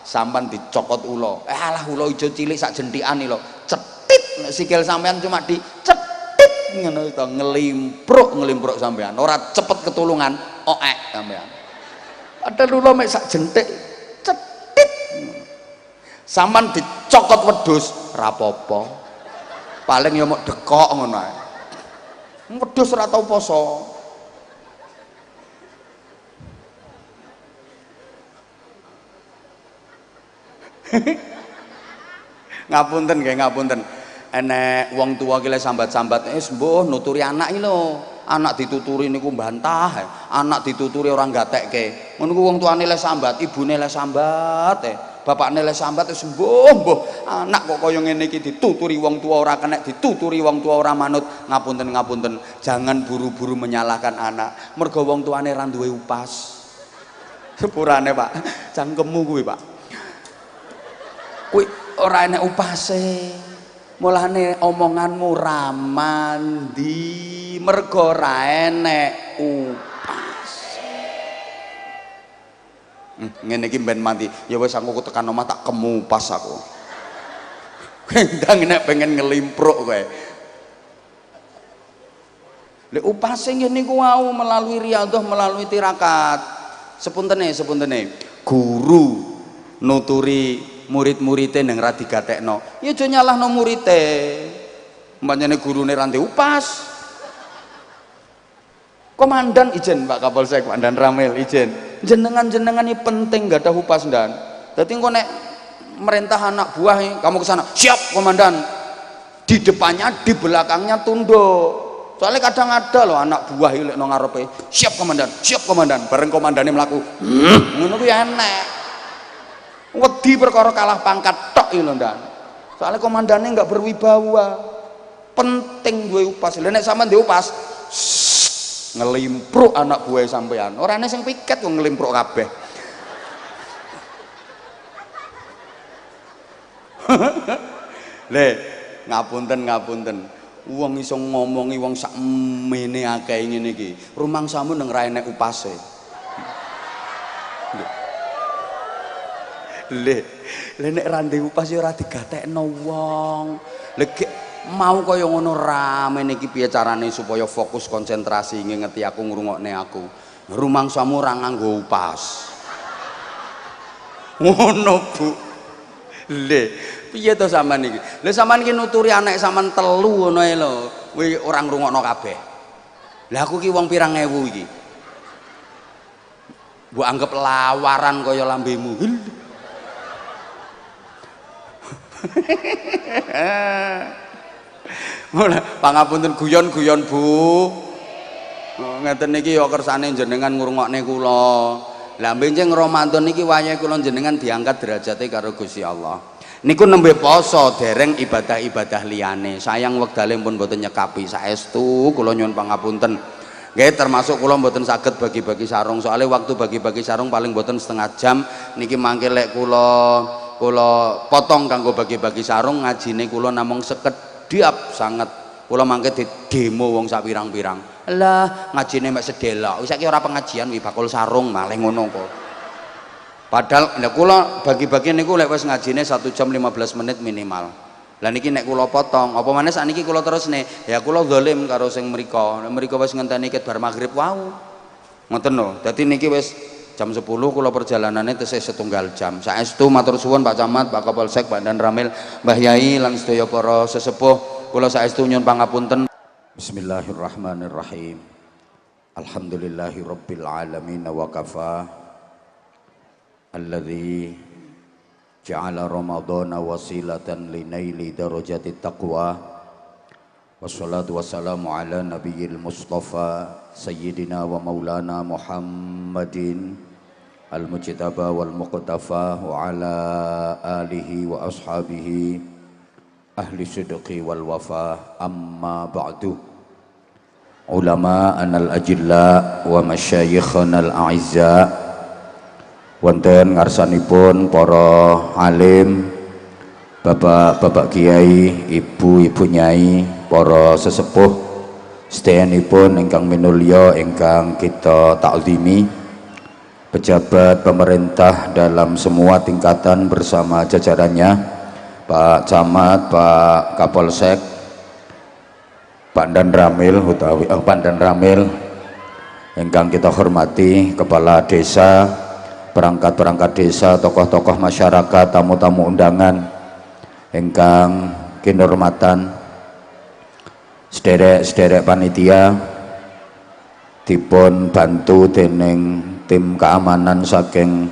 sampean dicokot ula. Alah ula ijo cilik sak jenthikan iki lho. Cetit nek sikil sampean cuma dicetit ngono to, ngelimpruk sampean. Ora cepet ketulungan. Oek sampean. Padahal ula mek sak jentik cetit. Sampean dicokot wedhus ra apa-apa. Paling ya mok dekok ngono ae. Wedhus ora tau poso. Ngapunten nggih, ngapunten. Enek wong tuwa ki le sambat-sambat, mbuh nuturi anak iki lho. Anak dituturi niku mbantah, anak dituturi orang gatekke. Ngono ku wong tuane le sambat, ibune le sambat, bapakne le sambat wis mbuh, anak kok kaya ngene iki dituturi wong tua ora kena, dituturi wong tua ora manut. Ngapunten, jangan buru-buru menyalahkan anak. Mergo wong tuane ra duwe upas. Sepurane, Pak. Cangkemmu kuwi, Pak. Kuwi ora enek upase. Mulane omonganmu ramandi mergo ra enek upas. Ngene iki ben mandi. Ya wis aku tekan omah tak kemupas aku. Ndang nek pengen ngelimpruk kowe. Lek upase ngene ku wau melalui riyadhah, melalui tirakat. Sepuntene guru nuturi murid-muridé nang ra digatekno, ya aja nyalahno muridé. Pancene gurune ra ndek upas. Komandan ijen Pak Kapolsek, Pak Dan Ramil ijen. Jenengan-jenengan ini penting gak ada upas dan. Dadi engko nek merintah anak buah, kamu ke sana, siap komandan. Di depannya, di belakangnya tunduk. Soalnya kadang ada loh anak buah lek nang ngarepe, siap komandan, bareng komandane mlaku. Ngono kuwi enek. Wedi perkara kalah pangkat tok iki lho, Ndan. Soalnya komandannya enggak berwibawa. penting duwe upas. Lha nek sampean duwe upas ngelimpruk anak buah sampean, ora ana sing piket wong ngelimpruk kabeh. Le ngapunten wong iso ngomongi wong sak mene akeh ngene iki rumangsamu nang ra enek upase. Le nek ra ndek upas ya ora digatekno wong. Lek mau kaya ngono rame niki piye carane supaya fokus konsentrasi ngerti aku ngrungokne aku. Rumangsamu ora nganggo upas. Ngono Bu. Le piye to sampean iki? Lha sampean iki nuturi anak sampean telu ngono ae lho. Kuwi ora ngrungokno kabeh. Lah aku ki wong pirang ewu iki. Mbok anggap lawaran kaya lambemu. Pangapunten guyon-guyon Bu. Ngeten niki ya kersane jenengan ngrungokne kula. Lah benjing Ramadan niki wayahe kula jenengan diangkat derajate karo Gusti Allah. Niku nembe poso dereng ibadah-ibadah liyane. Sayang wektale pun mboten nyekapi. Saestu kula nyuwun pangapunten. Nggih termasuk kula mboten saged bagi-bagi sarung. Soalnya waktu bagi-bagi sarung paling mboten setengah jam. Niki mangke lek kula potong kanggo bagi-bagi sarung ngajine kula namung sekedhap sanget. Kula mangke di demo wong sak pirang-pirang. Lah ngajine mek sedelok. Wis saiki ora pengajian wi bakul sarung malah ngono kok. Padahal nek kula bagi-bagi niku lek wis ngajine 1 jam 15 menit minimal. Lah niki nek kula potong, apa maneh sakniki kula terusne, ya kula zalim karo sing mriko. Nek mriko wis ngenteni ket bar magrib wau. Ngoten lho. Dadi niki wis jam 10 kula perjalanane tesih setunggal jam. Saestu matur suwun Pak Camat, Pak Kapolsek, Pak Dan Ramil, Mbah Yai lan sedaya para sesepuh, kula saestu nyuwun pangapunten. Bismillahirrahmanirrahim. Alhamdulillahirabbil alamin wa kafa. Alladzi ja'ala ramadhana wasilatan linaili darajati taqwa. Wassalatu wassalamu ala nabiyil mustafa sayyidina wa maulana Muhammadin al-mujtaba wal muqtafa wa ala alihi wa ashabihi ahli sidqi wal wafa. Amma ba'du. Ulama anal ajilla wa masyayikhana al-a'izza, wonten ngarsanipun para alim, bapak-bapak kiai, ibu-ibu nyai, para sesepuh sedayanipun ingkang minulya ingkang kita taklimi, pejabat pemerintah dalam semua tingkatan bersama jajarannya, Pak Camat, Pak Kapolsek, Pak Dan Ramil utawi Pak Dan Ramil ingkang kita hormati, kepala desa, perangkat-perangkat desa, tokoh-tokoh masyarakat, tamu-tamu undangan ingkang kinurmatan, sederek-sederek panitia dipun bantu dening tim keamanan saking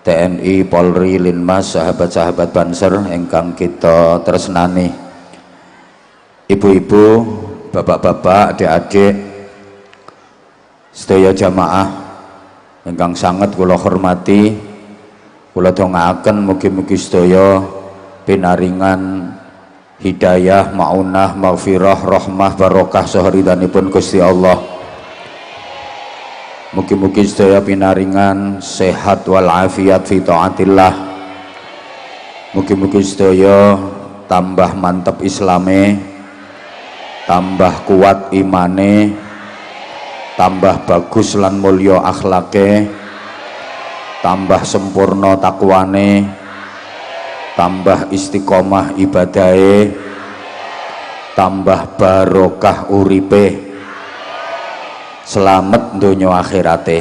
TNI, Polri, Linmas, sahabat-sahabat Banser ingkang kita tresnani, ibu-ibu, bapak-bapak, adik-adik, sedaya jamaah ingkang sangat kula hormati, kula dongaaken mugi-mugi sedaya pinaringan hidayah, maunah, maghfirah, rahmah, barokah sahridanipun Gusti Allah. Mugi-mugi sedaya pinaringan sehat wal afiat fi taatillah. Mugi-mugi sedaya tambah mantep islame, tambah kuat imane, tambah bagus lan mulya akhlake, tambah sempurna takwane, tambah istiqomah ibadahe, tambah barokah uripe, selamat donya akhirate.